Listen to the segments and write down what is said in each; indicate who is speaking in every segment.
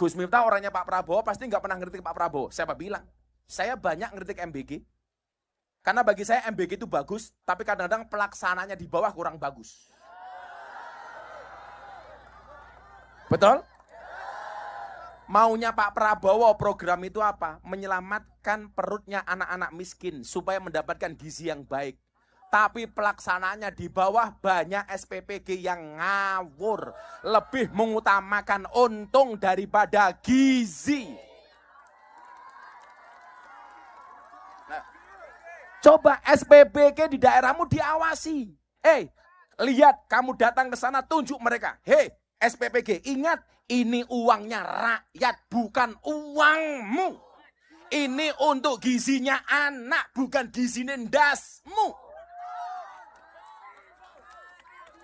Speaker 1: Gus Miftah orangnya Pak Prabowo pasti nggak pernah ngeritik Pak Prabowo. Siapa bilang? Saya banyak ngeritik MBG. Karena bagi saya MBG itu bagus, tapi kadang-kadang pelaksananya di bawah kurang bagus. Betul? Maunya Pak Prabowo program itu apa? Menyelamatkan perutnya anak-anak miskin supaya mendapatkan gizi yang baik. Tapi pelaksanaannya di bawah banyak SPPG yang ngawur. Lebih mengutamakan untung daripada gizi. Nah, coba SPPG di daerahmu diawasi. Lihat kamu datang ke sana tunjuk mereka. SPPG, ingat ini uangnya rakyat bukan uangmu. Ini untuk gizinya anak bukan gizinya ndasmu.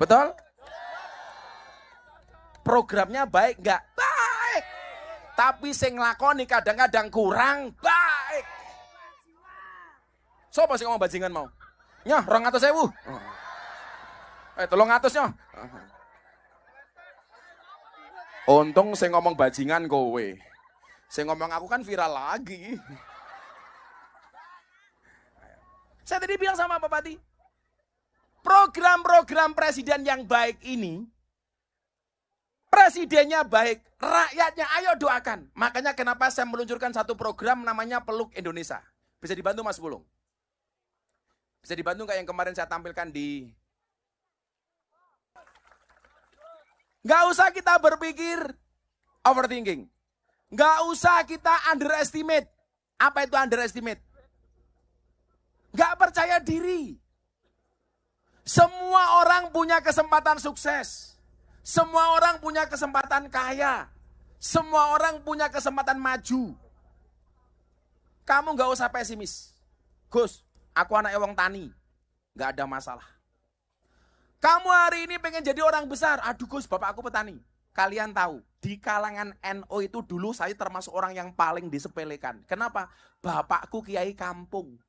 Speaker 1: Betul? Programnya baik enggak? Baik. Tapi sing nglakoni kadang-kadang kurang baik. Sopo sing ngomong bajingan mau? Nyoh 200.000. Tolong atus nyoh. Untung sing ngomong bajingan kowe. Sing ngomong aku kan viral lagi. Saya tadi bilang sama Pak Bupati, program-program presiden yang baik ini, presidennya baik, rakyatnya ayo doakan. Makanya kenapa saya meluncurkan satu program namanya Peluk Indonesia. Bisa dibantu Mas Bulung? Bisa dibantu nggak yang kemarin saya tampilkan di... Nggak usah kita berpikir overthinking. Nggak usah kita underestimate. Apa itu underestimate? Nggak percaya diri. Semua orang punya kesempatan sukses. Semua orang punya kesempatan kaya. Semua orang punya kesempatan maju. Kamu nggak usah pesimis. Gus, aku anak wong tani. Nggak ada masalah. Kamu hari ini pengen jadi orang besar. Aduh Gus, bapak aku petani. Kalian tahu, di kalangan NU itu dulu saya termasuk orang yang paling disepelekan. Kenapa? Bapakku kiai kampung.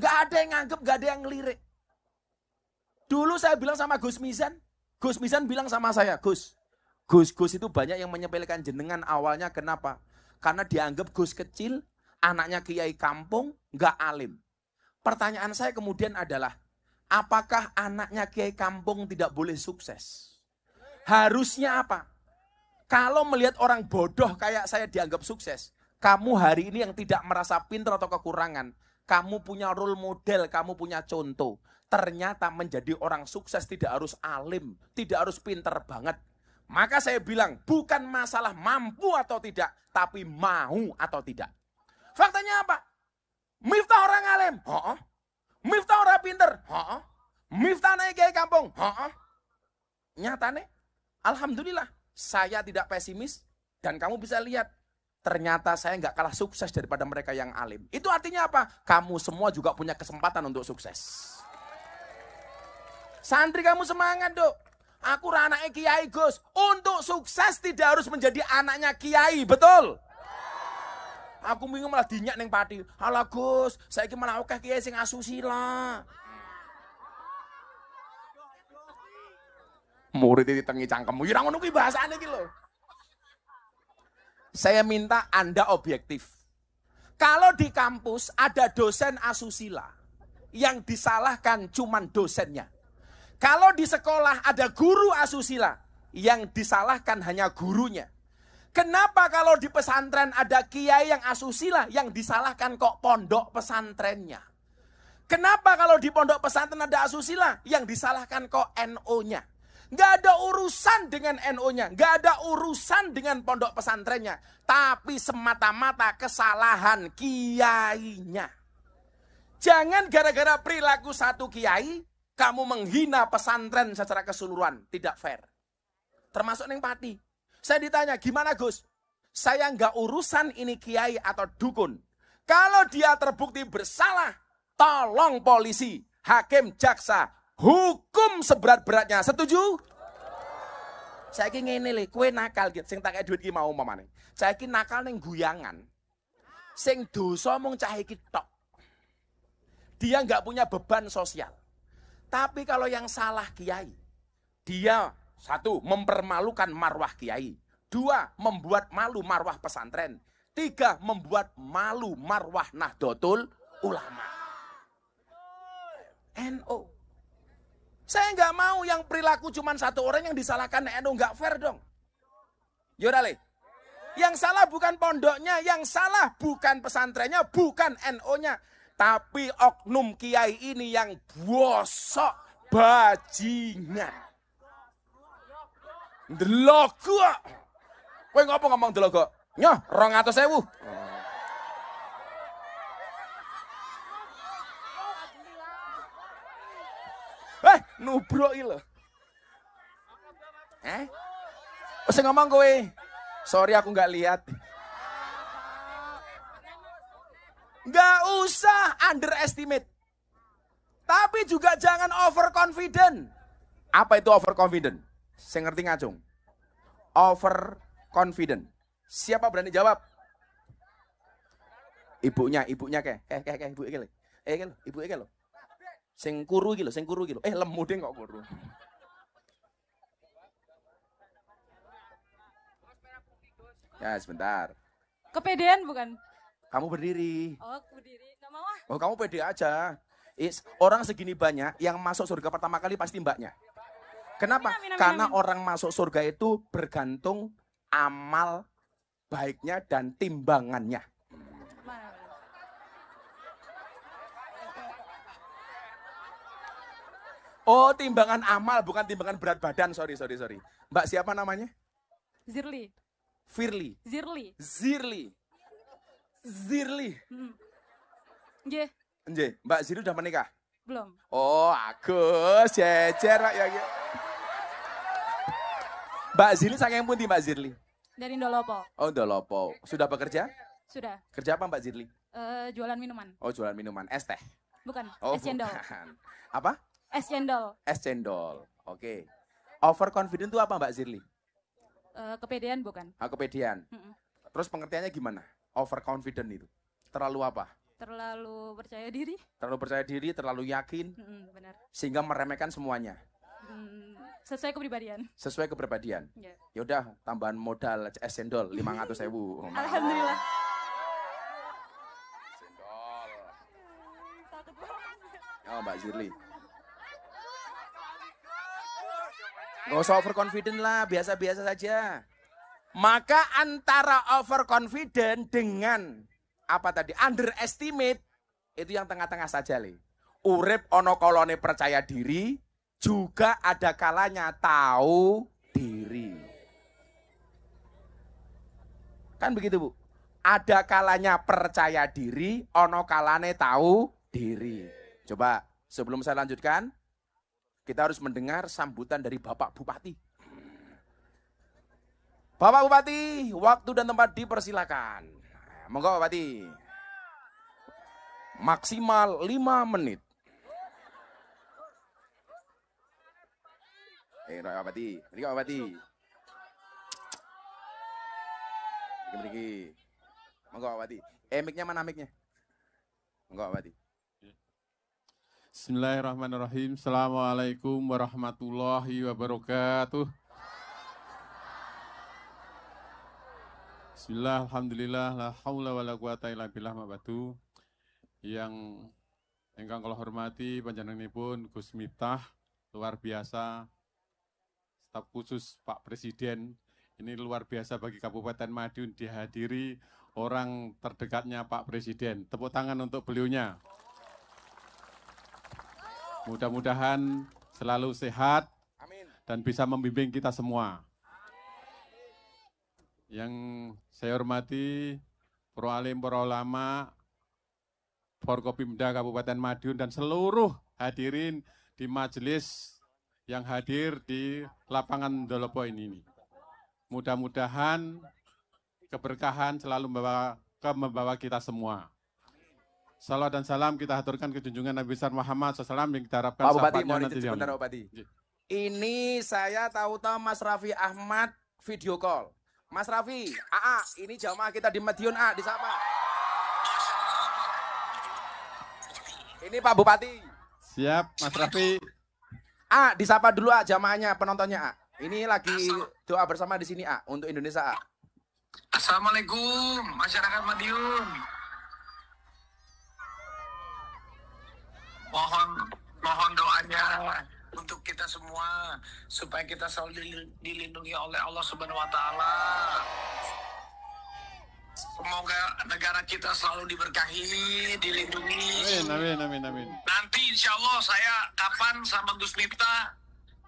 Speaker 1: Nggak ada yang nganggep, nggak ada yang ngelirik. Dulu saya bilang sama Gus Mizan bilang sama saya, Gus itu banyak yang menyepelekan jenengan awalnya. Kenapa? Karena dianggap Gus kecil, anaknya kiai kampung, nggak alim. Pertanyaan saya kemudian adalah, apakah anaknya kiai kampung tidak boleh sukses? Harusnya apa? Kalau melihat orang bodoh kayak saya dianggap sukses, kamu hari ini yang tidak merasa pintar atau kekurangan, kamu punya role model, kamu punya contoh. Ternyata menjadi orang sukses tidak harus alim, tidak harus pintar banget. Maka saya bilang, bukan masalah mampu atau tidak, tapi mau atau tidak. Faktanya apa? Miftah orang alim. Miftah orang pinter. Miftah naik kiai kampung. Nyatanya, alhamdulillah, saya tidak pesimis dan kamu bisa lihat, ternyata saya nggak kalah sukses daripada mereka yang alim. Itu artinya apa? Kamu semua juga punya kesempatan untuk sukses. Santri kamu semangat dok. Aku anaknya kiai Gus. Untuk sukses tidak harus menjadi anaknya kiai, betul? Aku bingung malah dinyak neng pati. Halah Gus, saya malah oke kiai sing asusila. Murid itu tengi cangkemmu. Ira ngono kuwi bahasane iki lho. Saya minta Anda objektif. Kalau di kampus ada dosen asusila, yang disalahkan cuman dosennya. Kalau di sekolah ada guru asusila, yang disalahkan hanya gurunya. Kenapa kalau di pesantren ada kiai yang asusila, yang disalahkan kok pondok pesantrennya? Kenapa kalau di pondok pesantren ada asusila, yang disalahkan kok NO-nya? Nggak ada urusan dengan NO-nya, nggak ada urusan dengan pondok pesantrennya, tapi semata-mata kesalahan kiainya. Jangan gara-gara perilaku satu kiai, kamu menghina pesantren secara keseluruhan. Tidak fair. Termasuk neng pati. Saya ditanya, gimana Gus? Saya nggak urusan ini kiai atau dukun. Kalau dia terbukti bersalah, tolong polisi, hakim, jaksa, hukum seberat-beratnya. Setuju? Saya ingin ngene le, kue nakal gitu. Sing tak kayak duit ki mau mamane. Saya ingin nakal neng guyangan. Sing dosa mung cah iki tok. Dia nggak punya beban sosial. Tapi kalau yang salah kiai, dia satu mempermalukan marwah kiai, 2, membuat malu marwah pesantren. 3, membuat malu marwah Nahdlatul Ulama. NU. Saya nggak mau yang perilaku cuma satu orang yang disalahkan NU, nggak fair dong. Yaudah Le. Yang salah bukan pondoknya, yang salah bukan pesantrennya, bukan NU-nya. Tapi oknum kiai ini yang bosok bajingan. Delogo. Kowe ngopo ngomong delogo? Nyoh, 200.000. Nubruk iki lho. Sing ngomong kowe. Sorry aku nggak lihat. Nggak usah underestimate. Tapi juga jangan overconfident. Apa itu overconfident? Saya ngerti ngacung. Overconfident. Siapa berani jawab? Ibunya ke. Ibu iki lho. Ibu iki lho. Sing kuru iki lho, lemu deh kok kuru. Ya, sebentar.
Speaker 2: Kepedean bukan?
Speaker 1: Kamu berdiri.
Speaker 2: Oh, berdiri. Nggak mau ah.
Speaker 1: Oh, kamu pede aja. Orang segini banyak yang masuk surga pertama kali pasti mbaknya. Kenapa? Karena orang masuk surga itu bergantung amal baiknya dan timbangannya. Oh, timbangan amal, bukan timbangan berat badan. Sorry. Mbak siapa namanya?
Speaker 2: Zirli.
Speaker 1: Firly.
Speaker 2: Zirli. Nggih.
Speaker 1: Mbak Zirli udah menikah?
Speaker 2: Belum.
Speaker 1: Oh, agus, jejer Pak ya. Mbak Zirli saking pundi Mbak Zirli?
Speaker 2: Dari Ndolopo.
Speaker 1: Oh, Ndolopo. Sudah bekerja?
Speaker 2: Sudah.
Speaker 1: Kerja apa Mbak Zirli?
Speaker 2: Jualan minuman.
Speaker 1: Oh, jualan minuman. Es teh?
Speaker 2: Bukan,
Speaker 1: Oh,
Speaker 2: es cendol.
Speaker 1: bukan. Apa?
Speaker 2: Es cendol.
Speaker 1: Es cendol. Oke. Overconfident itu apa Mbak Zirli?
Speaker 2: Kepedean bukan?
Speaker 1: Kepedean. Terus pengertiannya gimana? Overconfident itu. Terlalu apa?
Speaker 2: Terlalu percaya diri.
Speaker 1: Terlalu percaya diri, terlalu yakin.
Speaker 2: Benar.
Speaker 1: Sehingga meremehkan semuanya.
Speaker 2: Sesuai kepribadian.
Speaker 1: Sesuai kepribadian.
Speaker 2: Yeah.
Speaker 1: Yaudah, tambahan modal es cendol 500.000.
Speaker 2: Alhamdulillah.
Speaker 1: Cendol. Oh, Mbak Zirli. Gak usah overconfident lah, biasa-biasa saja. Maka antara overconfident dengan apa tadi? Underestimate, itu yang tengah-tengah saja, Le. Urip ono kolone percaya diri, juga ada kalanya tahu diri. Kan begitu, Bu? Ada kalanya percaya diri, ono kalane tahu diri. Coba sebelum saya lanjutkan, kita harus mendengar sambutan dari Bapak Bupati. Bapak Bupati, waktu dan tempat dipersilakan. Monggo Bupati. Maksimal 5 menit. Pak Bupati, Pak Bupati. Beri. Monggo Pak Bupati. Mic-nya mana mic-nya? Monggo Pak Bupati.
Speaker 3: Bismillahirrahmanirrahim. Assalamualaikum warahmatullahi wabarakatuh. Bismillah, alhamdulillah, la haula wa la quwata illa billah mabadu. Yang ingkang kula hormati panjenenganipun Gus Miftah, luar biasa. Staf khusus Pak Presiden, ini luar biasa bagi Kabupaten Madiun dihadiri orang terdekatnya Pak Presiden. Tepuk tangan untuk beliaunya. Mudah-mudahan selalu sehat dan bisa membimbing kita semua. Yang saya hormati para alim, para ulama, Forkopimda Kabupaten Madiun dan seluruh hadirin di majelis yang hadir di lapangan Ndolopo ini. Mudah-mudahan keberkahan selalu membawa kita semua. Salam dan salam kita haturkan ke junjungan Nabi besar Muhammad SAW yang kita harapkan
Speaker 1: Pak Bupati,
Speaker 3: sahabatnya nanti.
Speaker 1: sebentar Pak Bupati. Ini saya tahu-tahu Mas Raffi Ahmad video call. Mas Raffi, ini jamaah kita di Madiun, disapa. Ini Pak Bupati.
Speaker 3: Siap, Mas Raffi.
Speaker 1: Disapa dulu jamaahnya, penontonnya. Ini lagi doa bersama di sini A, untuk Indonesia A.
Speaker 4: Assalamualaikum masyarakat Madiun. Mohon doanya untuk kita semua supaya kita selalu dilindungi oleh Allah Subhanahu wa taala. Semoga negara kita selalu diberkahi, dilindungi.
Speaker 3: Amin.
Speaker 4: Nanti insya Allah saya kapan sama Gus Miftah,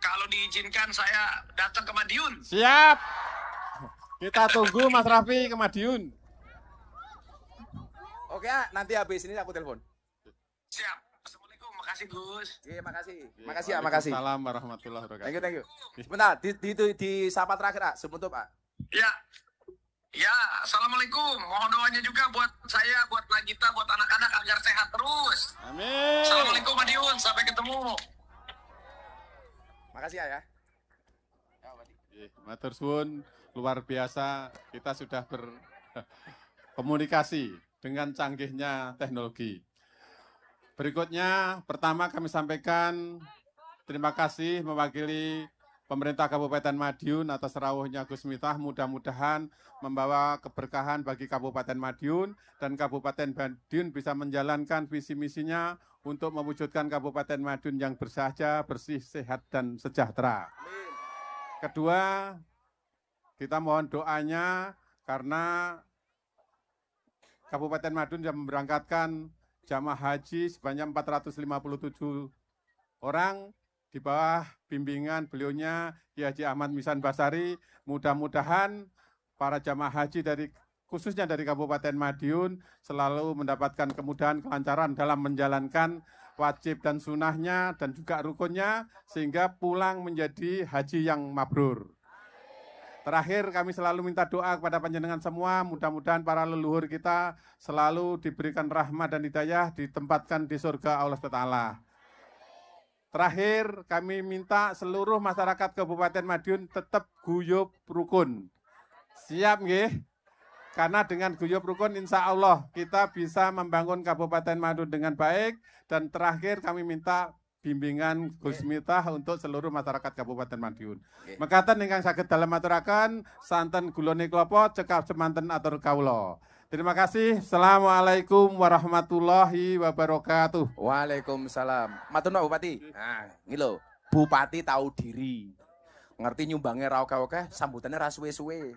Speaker 4: kalau diizinkan saya datang ke Madiun.
Speaker 3: Siap. Kita tunggu Mas Raffi ke Madiun.
Speaker 1: Oke, A, nanti habis ini aku telepon.
Speaker 4: Siap. Assalamualaikum. Makasih Gus.
Speaker 1: Oke, makasih. Makasih A, makasih.
Speaker 3: Assalamualaikum warahmatullahi wabarakatuh.
Speaker 1: Thank you. Sebentar, di sapa terakhir A, sebentar A.
Speaker 4: Ya, assalamualaikum. Mohon doanya juga buat saya, buat Nagita, buat anak-anak agar sehat terus.
Speaker 3: Amin.
Speaker 4: Assalamualaikum Madiun, sampai ketemu.
Speaker 1: Makasih A ya.
Speaker 3: Matur suwun, luar biasa. Kita sudah berkomunikasi dengan canggihnya teknologi. Berikutnya, pertama kami sampaikan terima kasih mewakili pemerintah Kabupaten Madiun atas rawuhnya Gus Miftah, mudah-mudahan membawa keberkahan bagi Kabupaten Madiun dan Kabupaten Madiun bisa menjalankan visi misinya untuk mewujudkan Kabupaten Madiun yang bersahaja, bersih, sehat, dan sejahtera. Kedua, kita mohon doanya karena Kabupaten Madiun yang memberangkatkan jamaah haji sebanyak 457 orang di bawah bimbingan beliaunya Kiai Haji Ahmad Misan Basari. Mudah-mudahan para jamaah haji khususnya dari Kabupaten Madiun selalu mendapatkan kemudahan, kelancaran dalam menjalankan wajib dan sunahnya dan juga rukunnya sehingga pulang menjadi haji yang mabrur. Terakhir kami selalu minta doa kepada panjenengan semua, mudah-mudahan para leluhur kita selalu diberikan rahmat dan hidayah, ditempatkan di surga Allah Ta'ala. Terakhir, kami minta seluruh masyarakat Kabupaten Madiun tetap guyub rukun. Siap nggih? Karena dengan guyub rukun insya Allah kita bisa membangun Kabupaten Madiun dengan baik. Dan terakhir kami minta bimbingan Gus Miftah untuk seluruh masyarakat Kabupaten Madiun. Mekaten ingkang saged dalem aturaken santen gulone klapa cekap semanten atur kawula. Terima kasih. Assalamualaikum warahmatullahi wabarakatuh.
Speaker 1: Waalaikumsalam. Matur nuwun Bupati. Nah, ini loh, Bupati tahu diri. Ngerti nyumbangnya ra oke-oke, sambutannya ra suwe-suwe.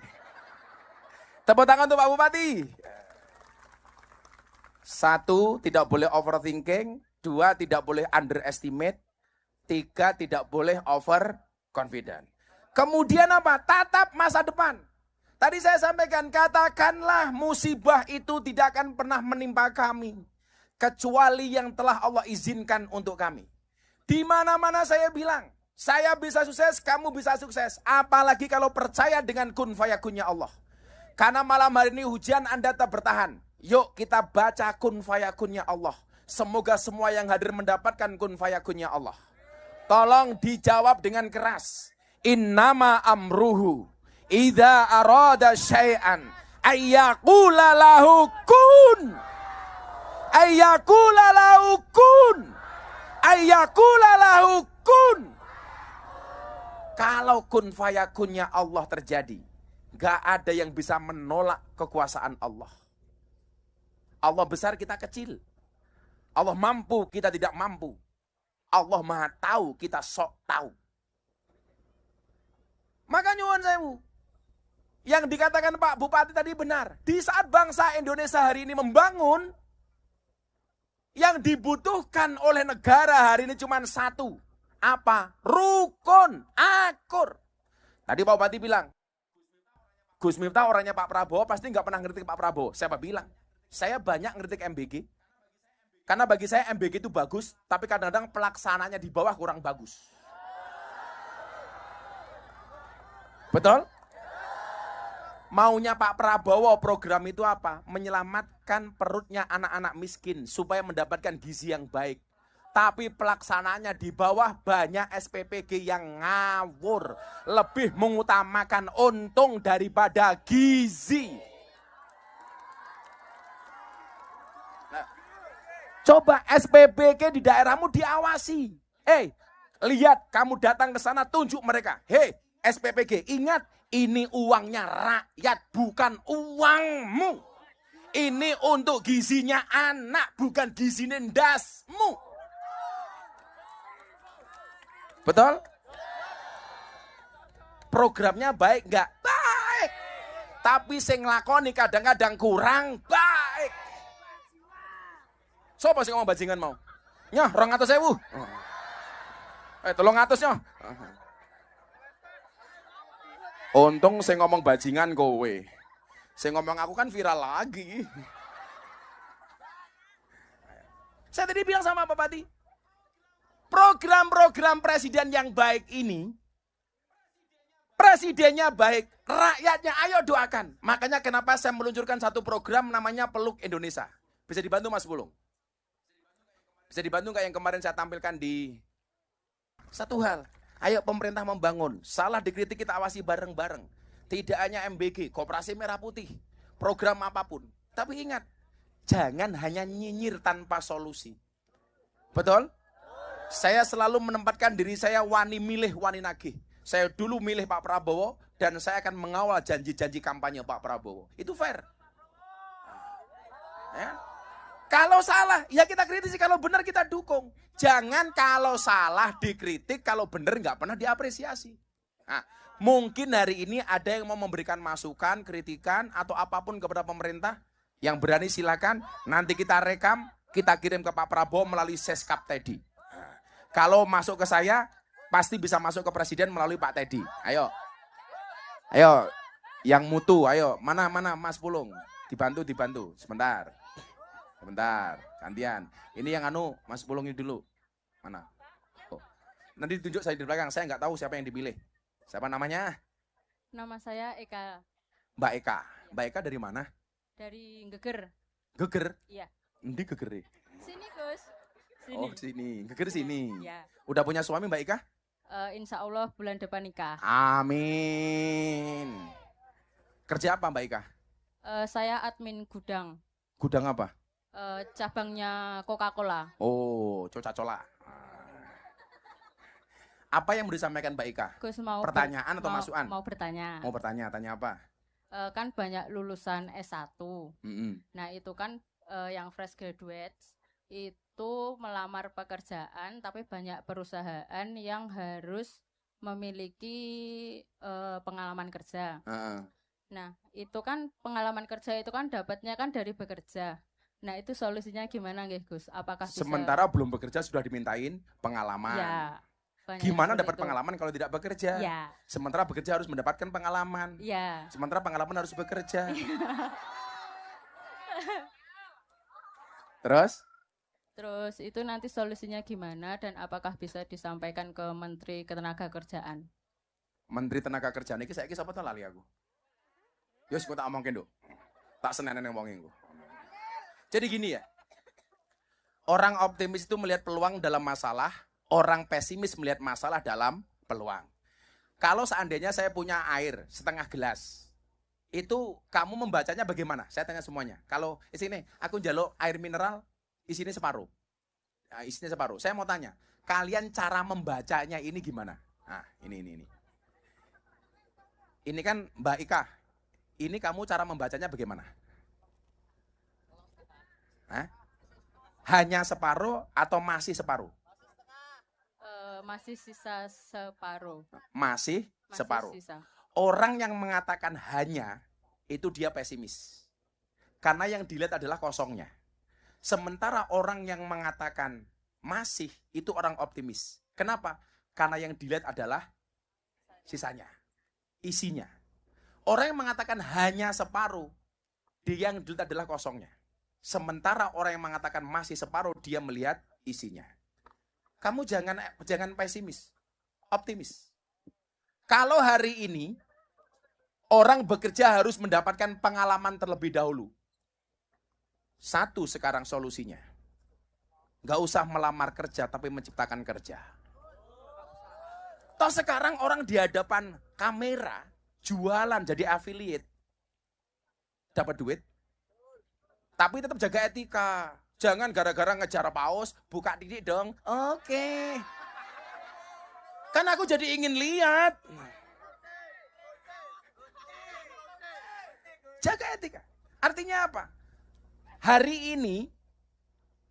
Speaker 1: Tepuk tangan untuk Pak Bupati. 1, tidak boleh overthinking. 2, tidak boleh underestimate. 3, tidak boleh overconfident. Kemudian apa? Tatap masa depan. Tadi saya sampaikan, katakanlah musibah itu tidak akan pernah menimpa kami. Kecuali yang telah Allah izinkan untuk kami. Di mana-mana saya bilang, saya bisa sukses, kamu bisa sukses. Apalagi kalau percaya dengan kun fayakunnya Allah. Karena malam hari ini hujan Anda tetap bertahan. Yuk kita baca kun fayakunnya Allah. Semoga semua yang hadir mendapatkan kun fayakunnya Allah. Tolong dijawab dengan keras. Innama amruhu idza arada syai'an ayyaqula lahu kun. Ayyaqula lahu kun. Ayyaqula lahu kun. Kalau kun fayakunnya Allah terjadi, gak ada yang bisa menolak kekuasaan Allah. Allah besar, kita kecil. Allah mampu, kita tidak mampu. Allah maha tahu, kita sok tahu. Maka nyuwun sewu. Yang dikatakan Pak Bupati tadi benar. Di saat bangsa Indonesia hari ini membangun, yang dibutuhkan oleh negara hari ini cuma satu. Apa? Rukun, akur. Tadi Pak Bupati bilang, Gus Miftah orangnya Pak Prabowo pasti nggak pernah ngeritik Pak Prabowo. Siapa bilang? Saya banyak ngeritik MBG. Karena bagi saya MBG itu bagus, tapi kadang-kadang pelaksananya di bawah kurang bagus. Betul? Maunya Pak Prabowo program itu apa? Menyelamatkan perutnya anak-anak miskin supaya mendapatkan gizi yang baik. Tapi pelaksanaannya di bawah banyak SPPG yang ngawur. Lebih mengutamakan untung daripada gizi. Nah, coba SPPG di daerahmu diawasi. Lihat kamu datang ke sana tunjuk mereka. SPPG, ingat Ini uangnya rakyat, bukan uangmu. Ini untuk gizinya anak, bukan gizinya ndasmu. Betul? Programnya baik nggak? Baik. Tapi sing nglakoni kadang-kadang kurang baik. Sopo sing ngomong bajingan mau? Nyoh, 200.000. Tolong atus nyoh. Untung sing ngomong bajingan kowe. Sing ngomong aku kan viral lagi. Saya tadi bilang sama Pak Pati, program-program presiden yang baik ini, presidennya baik, rakyatnya ayo doakan. Makanya kenapa saya meluncurkan satu program namanya Peluk Indonesia. Bisa dibantu Mas Pulung? Bisa dibantu nggak yang kemarin saya tampilkan di satu hal. Ayo pemerintah membangun, salah dikritik kita awasi bareng-bareng. Tidak hanya MBG, Koperasi Merah Putih, program apapun. Tapi ingat, jangan hanya nyinyir tanpa solusi. Betul? Saya selalu menempatkan diri saya wani milih, wani nagih. Saya dulu milih Pak Prabowo, dan saya akan mengawal janji-janji kampanye Pak Prabowo. Itu fair. Ya. Kalau salah, ya kita kritisi. Kalau benar kita dukung. Jangan kalau salah dikritik, kalau benar nggak pernah diapresiasi. Nah, mungkin hari ini ada yang mau memberikan masukan, kritikan, atau apapun kepada pemerintah. Yang berani silakan, nanti kita rekam, kita kirim ke Pak Prabowo melalui Seskap Teddy. Nah, kalau masuk ke saya, pasti bisa masuk ke Presiden melalui Pak Teddy. Ayo, ayo, yang mutu, ayo, mana Mas Pulung, dibantu, sebentar, gantian. Ini yang Mas Pulung ini dulu, mana? Oh. Nanti ditunjuk saya di belakang, saya nggak tahu siapa yang dipilih. Siapa namanya?
Speaker 2: Nama saya Eka.
Speaker 1: Mbak Eka dari mana?
Speaker 2: Dari Geger.
Speaker 1: Geger?
Speaker 2: Iya.
Speaker 1: Di Geger.
Speaker 2: Sini Gus. Sini.
Speaker 1: Oh sini, Geger sini.
Speaker 2: Ya.
Speaker 1: Udah punya suami Mbak Eka?
Speaker 2: Insya Allah bulan depan nikah.
Speaker 1: Amin. Kerja apa Mbak Eka?
Speaker 2: Saya admin gudang.
Speaker 1: Gudang apa?
Speaker 2: Cabangnya Coca-Cola.
Speaker 1: Oh, Coca-Cola. Apa yang mau disampaikan Mbak Ika?
Speaker 2: Gus mau
Speaker 1: pertanyaan atau masukan?
Speaker 2: Mau bertanya.
Speaker 1: Mau bertanya, tanya apa?
Speaker 2: Kan banyak lulusan S1. Nah itu kan yang fresh graduates itu melamar pekerjaan, tapi banyak perusahaan yang harus memiliki pengalaman kerja. Nah itu kan pengalaman kerja itu kan dapatnya kan dari bekerja. Nah itu solusinya gimana nggih Gus? Apakah bisa...
Speaker 1: Sementara belum bekerja sudah dimintain pengalaman.
Speaker 2: Ya,
Speaker 1: gimana dapat pengalaman kalau tidak bekerja?
Speaker 2: Ya.
Speaker 1: Sementara bekerja harus mendapatkan pengalaman.
Speaker 2: Ya.
Speaker 1: Sementara pengalaman harus bekerja. Terus
Speaker 2: itu nanti solusinya gimana dan apakah bisa disampaikan ke Menteri Ketenagakerjaan?
Speaker 1: Menteri Tenaga Kerjaan ini saya siapa tuh lali aku. Yos, gue tak omongin dulu. Tak senenen ngomongin gue. Jadi gini ya, orang optimis itu melihat peluang dalam masalah, orang pesimis melihat masalah dalam peluang. Kalau seandainya saya punya air setengah gelas, itu kamu membacanya bagaimana? Saya tanya semuanya. Kalau sini, aku jaluk air mineral, isinya separuh. Nah, isinya separuh. Saya mau tanya, kalian cara membacanya ini gimana? Nah, ini. Ini kan Mbak Ika, ini kamu cara membacanya bagaimana? Hah? Hanya separuh atau masih separuh?
Speaker 2: Masih sisa separuh.
Speaker 1: Masih separuh.
Speaker 2: Sisa.
Speaker 1: Orang yang mengatakan hanya, itu dia pesimis. Karena yang dilihat adalah kosongnya. Sementara orang yang mengatakan masih, itu orang optimis. Kenapa? Karena yang dilihat adalah sisanya, isinya. Orang yang mengatakan hanya separuh, dia yang dilihat adalah kosongnya. Sementara orang yang mengatakan masih separuh, dia melihat isinya. Kamu jangan pesimis, optimis. Kalau hari ini orang bekerja harus mendapatkan pengalaman terlebih dahulu. Satu sekarang solusinya. Gak usah melamar kerja tapi menciptakan kerja. Toh sekarang orang di hadapan kamera jualan jadi affiliate. Dapat duit. Tapi tetap jaga etika. Jangan gara-gara ngejar paus, buka titik dong. Oke. Kan aku jadi ingin lihat. Jaga etika. Artinya apa? Hari ini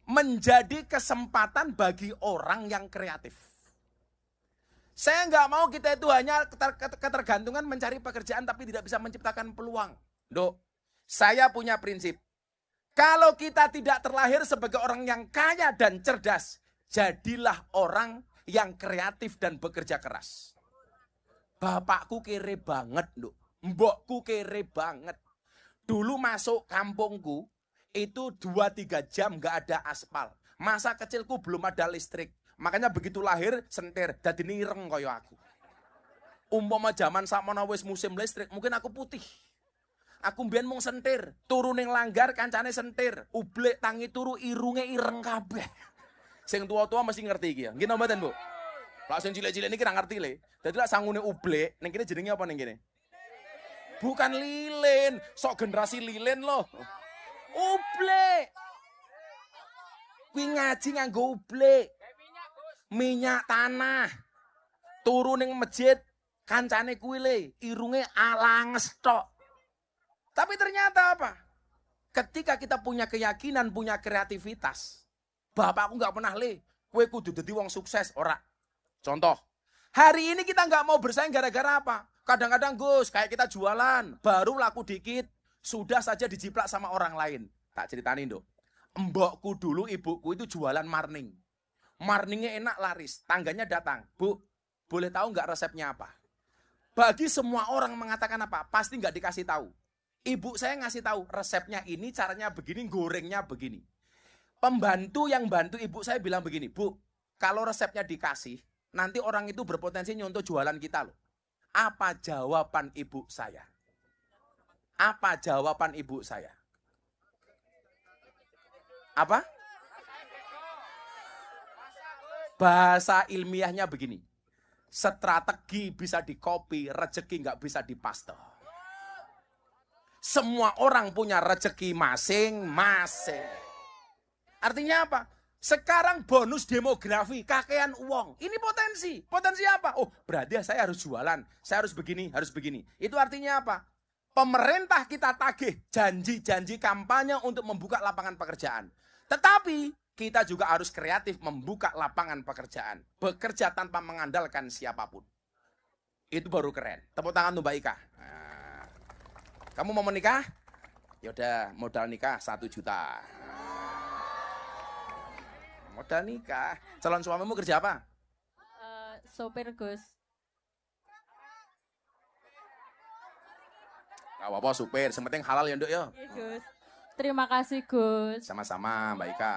Speaker 1: menjadi kesempatan bagi orang yang kreatif. Saya nggak mau kita itu hanya ketergantungan mencari pekerjaan tapi tidak bisa menciptakan peluang. Dok, saya punya prinsip. Kalau kita tidak terlahir sebagai orang yang kaya dan cerdas, jadilah orang yang kreatif dan bekerja keras. Bapakku kere banget, Dok. Mbokku kere banget. Dulu masuk kampungku, itu 2-3 jam nggak ada aspal. Masa kecilku belum ada listrik. Makanya begitu lahir sentir, jadi nireng kaya aku. Umpama zaman sakmono wis musim listrik, mungkin aku putih. Aku mbiyen mung sentir, turu ning langgar kancane sentir, ublek tangi turu irunge ireng kabeh. Sing tua-tua mesti ngerti iki ya. Nggih napa mboten, Bu? Lah sing cilik-cilik niki ra ngerti le. Dadi lak sangune ublek, ning kene jenenge apa ning kene? Bukan lilin, sok generasi lilin loh. Ublek. Kuwi ngaji nganggo ublek. Minyak tanah. Turu ning masjid kancane kuwi le, irunge alanges tok. Tapi ternyata apa? Ketika kita punya keyakinan, punya kreativitas. Bapakku nggak pernah le, kue kudu dadi wong sukses, ora. Contoh, hari ini kita nggak mau bersaing gara-gara apa? Kadang-kadang Gus, kayak kita jualan, baru laku dikit, sudah saja dijiplak sama orang lain. Tak ceritain dong. Mbokku dulu, ibuku itu jualan marning. Marningnya enak laris, tangganya datang. Bu, boleh tahu nggak resepnya apa? Bagi semua orang mengatakan apa? Pasti nggak dikasih tahu. Ibu saya ngasih tahu resepnya ini, caranya begini, gorengnya begini. Pembantu yang bantu ibu saya bilang begini, Bu, kalau resepnya dikasih, nanti orang itu berpotensi nyontoh jualan kita loh. Apa jawaban ibu saya? Apa jawaban ibu saya? Apa? Bahasa ilmiahnya begini. Strategi bisa dikopi, rezeki nggak bisa dipaste. Semua orang punya rezeki masing-masing. Artinya apa? Sekarang bonus demografi, kakean uang. Ini potensi. Potensi apa? Oh, berarti saya harus jualan. Saya harus begini, harus begini. Itu artinya apa? Pemerintah kita tagih janji-janji kampanye untuk membuka lapangan pekerjaan. Tetapi kita juga harus kreatif membuka lapangan pekerjaan. Bekerja tanpa mengandalkan siapapun. Itu baru keren. Tepuk tangan untuk Mbak Ika. Nah, kamu mau menikah? Yaudah, modal nikah 1 juta. Modal nikah. Calon suamimu kerja apa?
Speaker 2: Sopir, Gus.
Speaker 1: Gak apa-apa, supir. Yang penting halal ya, Nduk ya.
Speaker 2: Iya, Gus. Terima kasih, Gus.
Speaker 1: Sama-sama, Mbak Ika.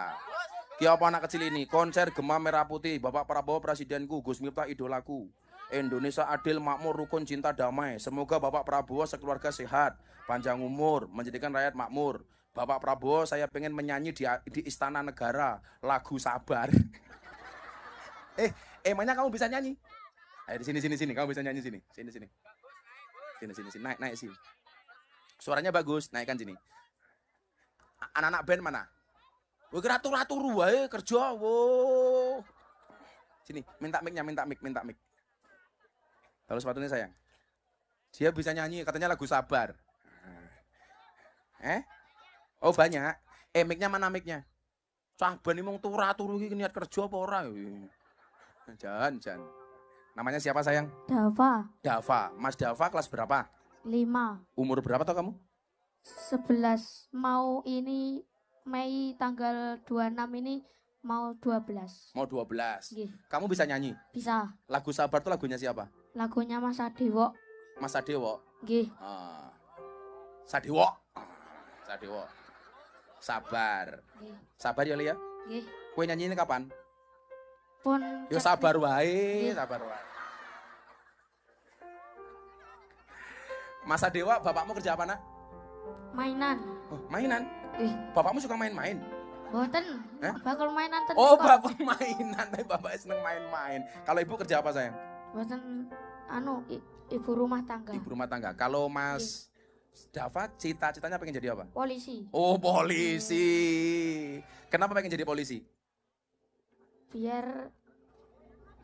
Speaker 1: Ki apa anak kecil ini? Konser Gema Merah Putih. Bapak Prabowo presidenku, Gus Miftah idolaku. Indonesia adil, makmur, rukun, cinta, damai. Semoga Bapak Prabowo sekeluarga sehat, panjang umur, menjadikan rakyat makmur. Bapak Prabowo saya pengen menyanyi di Istana Negara lagu Sabar. Emangnya kamu bisa nyanyi? Ayo di sini. Kamu bisa nyanyi sini. Sini. Naik sini. Suaranya bagus, naikkan sini. Anak-anak band mana? Wih, ratu-ratu wae kerja, wo. Sini, minta mic. Taruh sepatunya sayang. Dia bisa nyanyi, katanya lagu Sabar. Oh banyak. Mic-nya mana mic-nya? Sabar nih mong turu-turu iki niat kerja apa ora? Jangan. Namanya siapa sayang? Dava. Mas Dava kelas berapa?
Speaker 2: 5.
Speaker 1: Umur berapa tau kamu?
Speaker 2: 11. Mau ini Mei tanggal 26 ini mau 12.
Speaker 1: Mau 12.
Speaker 2: Gih.
Speaker 1: Kamu bisa nyanyi?
Speaker 2: Bisa.
Speaker 1: Lagu Sabar tuh lagunya siapa?
Speaker 2: Lagunya Mas Sadewo.
Speaker 1: Mas Sadewo.
Speaker 2: Nggih.
Speaker 1: Sadewo. Sabar.
Speaker 2: Nggih.
Speaker 1: Sabar ya Lia?
Speaker 2: Nggih.
Speaker 1: Kue nyanyi ini kapan?
Speaker 2: Pun
Speaker 1: Yo sabar wae, sabar wae. Mas Sadewo, bapakmu kerja apa, Nak?
Speaker 2: mainan.
Speaker 1: Oh, mainan? Bapakmu suka main-main?
Speaker 2: Boten. Bakal mainan tentu.
Speaker 1: Oh, bapak mainan, tapi bapak seneng main-main. Kalau ibu kerja apa sayang?
Speaker 2: Boten ibu rumah tangga.
Speaker 1: Ibu rumah tangga. Kalau Mas Dava cita-citanya pengen jadi apa?
Speaker 2: Polisi.
Speaker 1: Oh, polisi. Kenapa pengen jadi polisi?
Speaker 2: Biar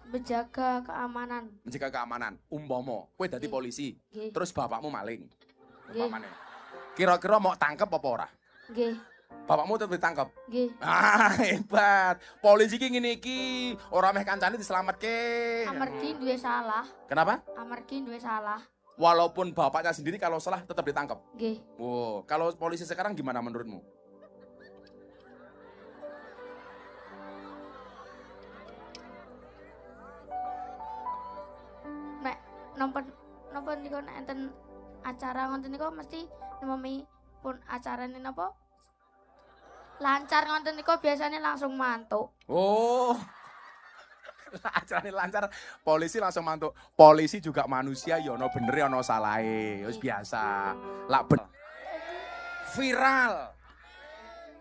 Speaker 2: menjaga keamanan.
Speaker 1: Menjaga keamanan. Umpama kowe dadi polisi.
Speaker 2: Nggih.
Speaker 1: Terus bapakmu maling.
Speaker 2: Nggih.
Speaker 1: Umpamane. Kira-kira mau tangkep apa ora?
Speaker 2: Nggih.
Speaker 1: Bapakmu tetep ditangkep.
Speaker 2: Nggih.
Speaker 1: Ah, hebat. Polisi ki ngene iki, ora meh kancane dislametke.
Speaker 2: Amargi duwe salah.
Speaker 1: Kenapa?
Speaker 2: Amargi duwe salah.
Speaker 1: Walaupun bapaknya sendiri kalau salah tetap ditangkap.
Speaker 2: Nggih.
Speaker 1: Wow, kalau polisi sekarang gimana menurutmu?
Speaker 2: Nek napa niku nek enten acara ngoten niku mesti nememi pun acarane napa? Lancar ngoten niku biasanya langsung mantuk.
Speaker 1: Oh. Acarane lancar, polisi langsung mantuk. Polisi juga manusia, ya ono bener ya ono salahe. Wis biasa. Lak viral.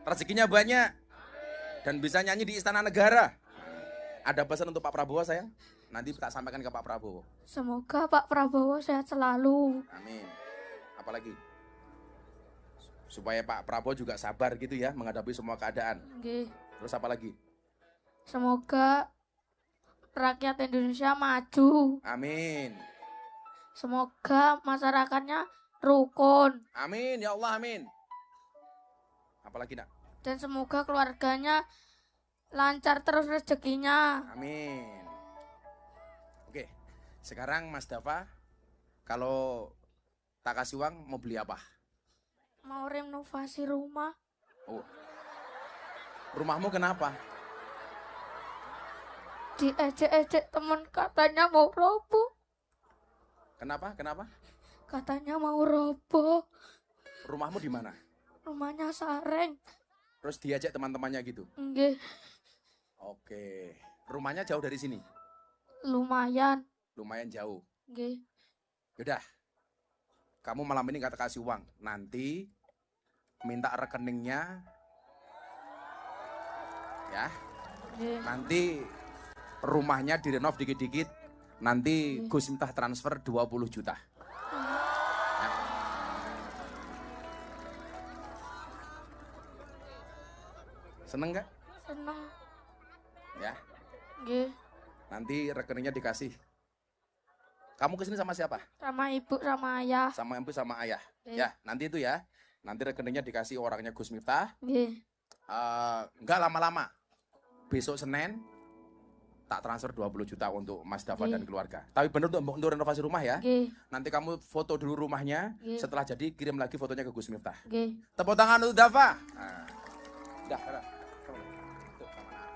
Speaker 1: Rezekinya banyak dan bisa nyanyi di Istana Negara. Ada pesan untuk Pak Prabowo sayang? Nanti tak sampaikan ke Pak Prabowo.
Speaker 2: Semoga Pak Prabowo sehat selalu.
Speaker 1: Amin. Apalagi? Supaya Pak Prabowo juga sabar gitu ya menghadapi semua keadaan.
Speaker 2: Nggih.
Speaker 1: Terus apa lagi?
Speaker 2: Semoga rakyat Indonesia maju.
Speaker 1: Amin.
Speaker 2: Semoga masyarakatnya rukun.
Speaker 1: Amin ya Allah, amin. Apalagi nak?
Speaker 2: Dan semoga keluarganya lancar terus rezekinya.
Speaker 1: Amin. Oke, sekarang Mas Dava, kalau tak kasih uang mau beli apa?
Speaker 2: Mau renovasi rumah.
Speaker 1: Oh. Rumahmu kenapa?
Speaker 2: Diejek-ejek temen katanya mau roboh.
Speaker 1: Kenapa? Kenapa?
Speaker 2: Katanya mau roboh.
Speaker 1: Rumahmu di mana?
Speaker 2: Rumahnya sareng.
Speaker 1: Terus diajak teman-temannya gitu?
Speaker 2: Nggih,
Speaker 1: Oke. Rumahnya jauh dari sini?
Speaker 2: lumayan.
Speaker 1: Lumayan jauh.
Speaker 2: Nggih.
Speaker 1: Yaudah. Kamu malam ini gak kasih uang. Nanti minta rekeningnya. Ya.
Speaker 2: Nggih.
Speaker 1: Nanti rumahnya direnov dikit-dikit. Nanti Gus Miftah transfer 20 juta. Ya. Seneng gak?
Speaker 2: Seneng.
Speaker 1: Ya.
Speaker 2: Nggih.
Speaker 1: Nanti rekeningnya dikasih. Kamu kesini sama siapa?
Speaker 2: Sama ibu sama ayah.
Speaker 1: Sama ibu sama ayah.
Speaker 2: Nggih.
Speaker 1: Ya, nanti itu ya. Nanti rekeningnya dikasih orangnya Gus Miftah.
Speaker 2: Nggih.
Speaker 1: Enggak lama-lama. Besok Senin tak transfer 20 juta untuk Mas Dava dan keluarga. Tapi benar untuk renovasi rumah ya.
Speaker 2: Nggih.
Speaker 1: Nanti kamu foto dulu rumahnya.
Speaker 2: Nggih.
Speaker 1: Setelah jadi kirim lagi fotonya ke Gus Miftah.
Speaker 2: Nggih.
Speaker 1: Tepuk tangan untuk Dava. Nah. Udah. Tuh, sama anak.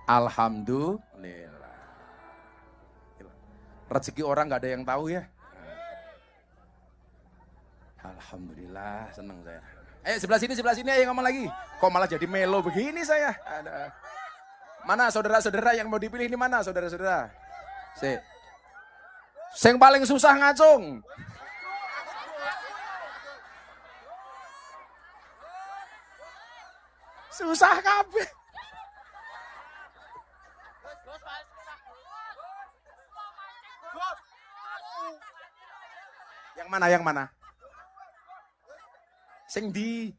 Speaker 1: Alhamdulillah. Rezeki orang nggak ada yang tahu ya. Alhamdulillah, seneng saya. Sebelah sini ayo ngomong lagi. Kok malah jadi melo begini saya? Ada. Mana saudara-saudara yang mau dipilih ini mana saudara-saudara? Sing paling susah ngacung. Susah kabeh. Yang mana? Sing di.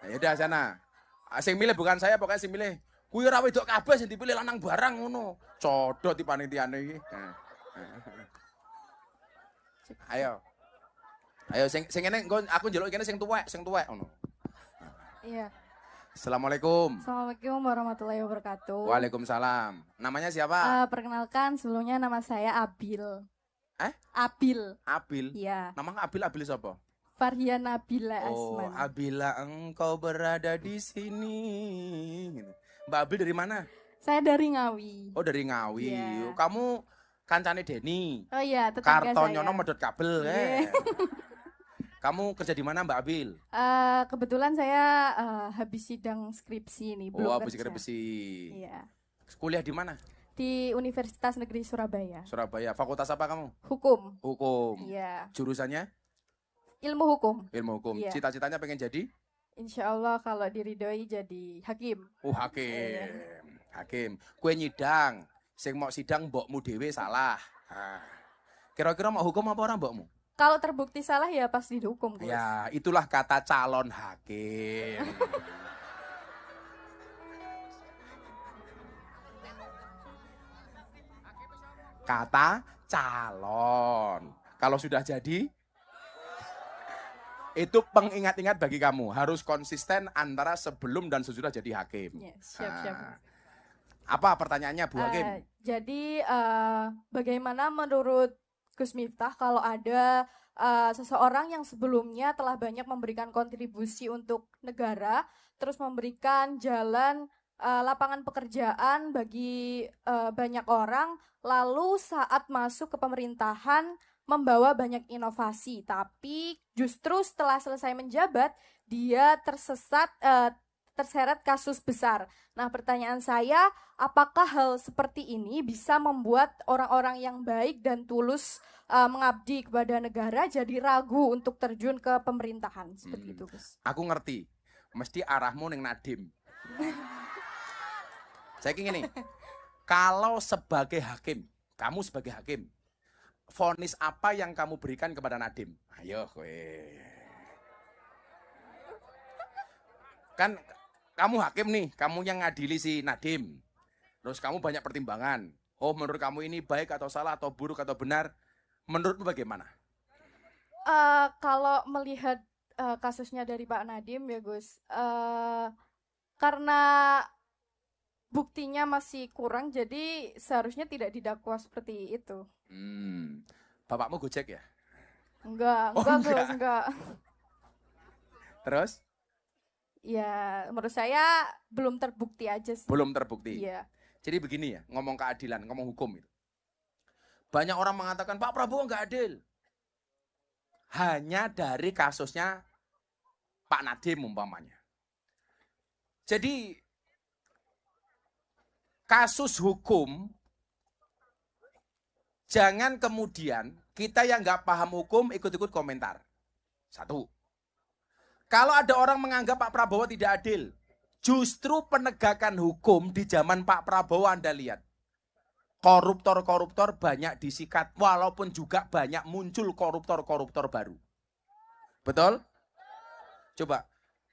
Speaker 1: Ya udah sana. Sing milih bukan saya, pokoknya sing milih. Kuwi ora wedok kabeh sing dipilih lanang barang ngono. Codot di panitiane iki. Ayo. Sing ngene aku njaluk kene sing tuwek ngono.
Speaker 2: Iya.
Speaker 1: Assalamualaikum.
Speaker 2: Assalamualaikum warahmatullahi wabarakatuh.
Speaker 1: Waalaikumsalam. Namanya siapa?
Speaker 2: Perkenalkan sebelumnya nama saya Abil. Abil.
Speaker 1: Abil.
Speaker 2: Iya.
Speaker 1: Namanya Abil siapa?
Speaker 2: Farhian Nabila
Speaker 1: Oh,
Speaker 2: Asman.
Speaker 1: Abila engkau berada di sini. Mbak Abil dari mana?
Speaker 2: Saya dari Ngawi.
Speaker 1: Oh, dari Ngawi.
Speaker 2: Iya.
Speaker 1: Kamu kancane Deni.
Speaker 2: Oh iya, tetangga
Speaker 1: Kartonyono
Speaker 2: saya.
Speaker 1: medot kabel
Speaker 2: Iya.
Speaker 1: Kamu kerja di mana Mbak Abil?
Speaker 2: Kebetulan saya habis sidang skripsi nih, belum
Speaker 1: habis
Speaker 2: kerja.
Speaker 1: skripsi.
Speaker 2: Iya.
Speaker 1: Kuliah di mana?
Speaker 2: Di Universitas Negeri Surabaya.
Speaker 1: Surabaya. Fakultas apa kamu?
Speaker 2: Hukum.
Speaker 1: Hukum.
Speaker 2: Iya.
Speaker 1: Jurusannya?
Speaker 2: Ilmu hukum.
Speaker 1: Ilmu hukum.
Speaker 2: Iya.
Speaker 1: Cita-citanya pengen jadi?
Speaker 2: Insya Allah kalau diridhoi jadi hakim.
Speaker 1: Hakim. Hakim. Kue nyidang. Sing mau sidang mbokmu dhewe salah. Kira-kira mau hukum apa orang mbokmu?
Speaker 2: Kalau terbukti salah ya pasti dihukum, Gus.
Speaker 1: Ya, itulah kata calon hakim. Kata calon. Kalau sudah jadi, itu pengingat-ingat bagi kamu. Harus konsisten antara sebelum dan sesudah jadi hakim.
Speaker 5: Ya, siap.
Speaker 1: Apa pertanyaannya Bu Hakim?
Speaker 5: Jadi bagaimana menurut Gus Miftah kalau ada seseorang yang sebelumnya telah banyak memberikan kontribusi untuk negara, terus memberikan jalan lapangan pekerjaan bagi banyak orang, lalu saat masuk ke pemerintahan membawa banyak inovasi, tapi justru setelah selesai menjabat dia terseret kasus besar. Nah, pertanyaan saya, apakah hal seperti ini bisa membuat orang-orang yang baik dan tulus mengabdi kepada negara jadi ragu untuk terjun ke pemerintahan seperti itu, Gus?
Speaker 1: Aku ngerti, mesti arahmu neng Nadim. Saya ingin nih, kalau sebagai hakim, kamu sebagai hakim, vonis apa yang kamu berikan kepada Nadim? Ayo, kan kamu hakim nih, kamu yang ngadili si Nadim. Terus kamu banyak pertimbangan. Oh, menurut kamu ini baik atau salah atau buruk atau benar? Menurutmu bagaimana?
Speaker 5: Kalau melihat kasusnya dari Pak Nadim ya Gus, karena buktinya masih kurang, jadi seharusnya tidak didakwa seperti itu.
Speaker 1: Bapakmu Gojek ya?
Speaker 5: Enggak. Gus, enggak.
Speaker 1: Terus?
Speaker 5: Ya, menurut saya belum terbukti aja sih.
Speaker 1: Belum terbukti?
Speaker 5: Iya.
Speaker 1: Jadi begini ya, ngomong keadilan, ngomong hukum itu. Banyak orang mengatakan Pak Prabowo nggak adil. Hanya dari kasusnya Pak Nadiem umpamanya. Jadi kasus hukum, jangan kemudian kita yang nggak paham hukum ikut-ikut komentar. Satu. Kalau ada orang menganggap Pak Prabowo tidak adil, justru penegakan hukum di zaman Pak Prabowo Anda lihat. Koruptor-koruptor banyak disikat, walaupun juga banyak muncul koruptor-koruptor baru. Betul? Coba,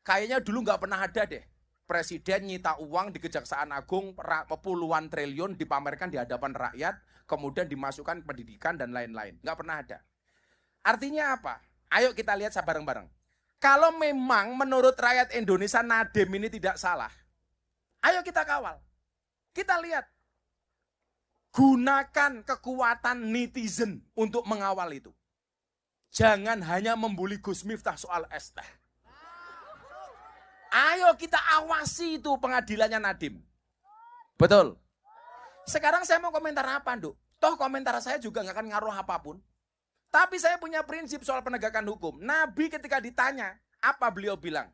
Speaker 1: kayaknya dulu nggak pernah ada deh. Presiden nyita uang di Kejaksaan Agung puluhan triliun dipamerkan di hadapan rakyat, kemudian dimasukkan pendidikan dan lain-lain. Nggak pernah ada. Artinya apa? Ayo kita lihat bareng-bareng. Kalau memang menurut rakyat Indonesia Nadiem ini tidak salah, ayo kita kawal. Kita lihat. Gunakan kekuatan netizen untuk mengawal itu. Jangan hanya membuli Gus Miftah soal es teh. Ayo kita awasi itu pengadilannya Nadiem. Betul. Sekarang saya mau komentar apa, Nduk? Toh komentar saya juga nggak akan ngaruh apapun. Tapi saya punya prinsip soal penegakan hukum. Nabi ketika ditanya, apa beliau bilang?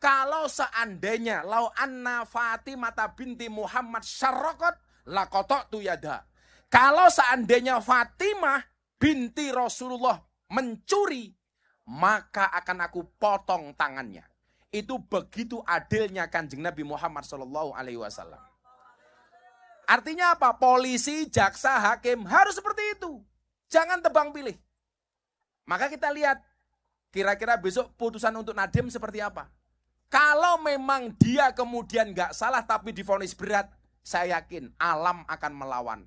Speaker 1: Kalau seandainya lau anna Fatimah binti Muhammad syarraqat lakotok tu yada. Kalau seandainya Fatimah binti Rasulullah mencuri, maka akan aku potong tangannya. Itu begitu adilnya Kanjeng Nabi Muhammad SAW. Artinya apa? Polisi, jaksa, hakim harus seperti itu. Jangan tebang pilih. Maka kita lihat kira-kira besok putusan untuk Nadiem seperti apa. Kalau memang dia kemudian nggak salah tapi divonis berat, saya yakin alam akan melawan.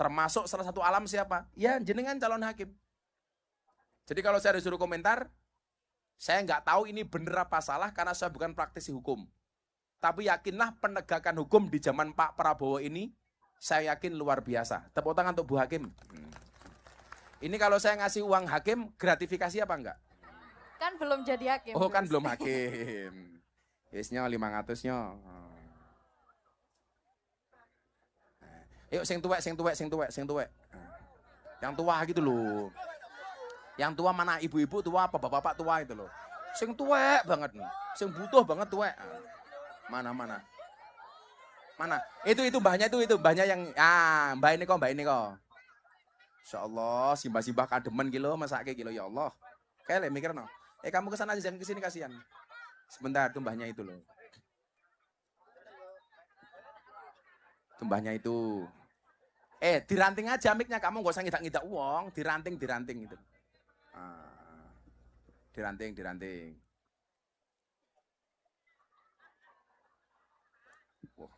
Speaker 1: Termasuk salah satu alam siapa? Ya jenengan calon hakim. Jadi kalau saya disuruh komentar, saya nggak tahu ini benar apa salah karena saya bukan praktisi hukum. Tapi yakinlah penegakan hukum di zaman Pak Prabowo ini, saya yakin luar biasa. Tepuk tangan untuk Bu Hakim. Ini kalau saya ngasih uang hakim, gratifikasi apa enggak?
Speaker 5: Kan belum jadi hakim.
Speaker 1: Oh kan belum hakim. Yesnya 500 nya. Yuk sing tuwek. Yang tua gitu loh. Yang tua mana ibu-ibu tua apa bapak-bapak tua itu loh. Sing tuwek banget. Sing butuh banget tuwek. Mana? Itu mbahnya itu mbahnya yang mbah ini kok. Insyaallah simbah-simbah kademen gitu masake gitu ya Allah. Kayak mikir no. Kamu kesana aja jangan kesini kasihan. Sebentar tuh mbahnya itu loh. Mbahnya itu. Diranting aja miknya, kamu gak usah ngidak-ngidak uang, diranting gitu. Diranting. Wah.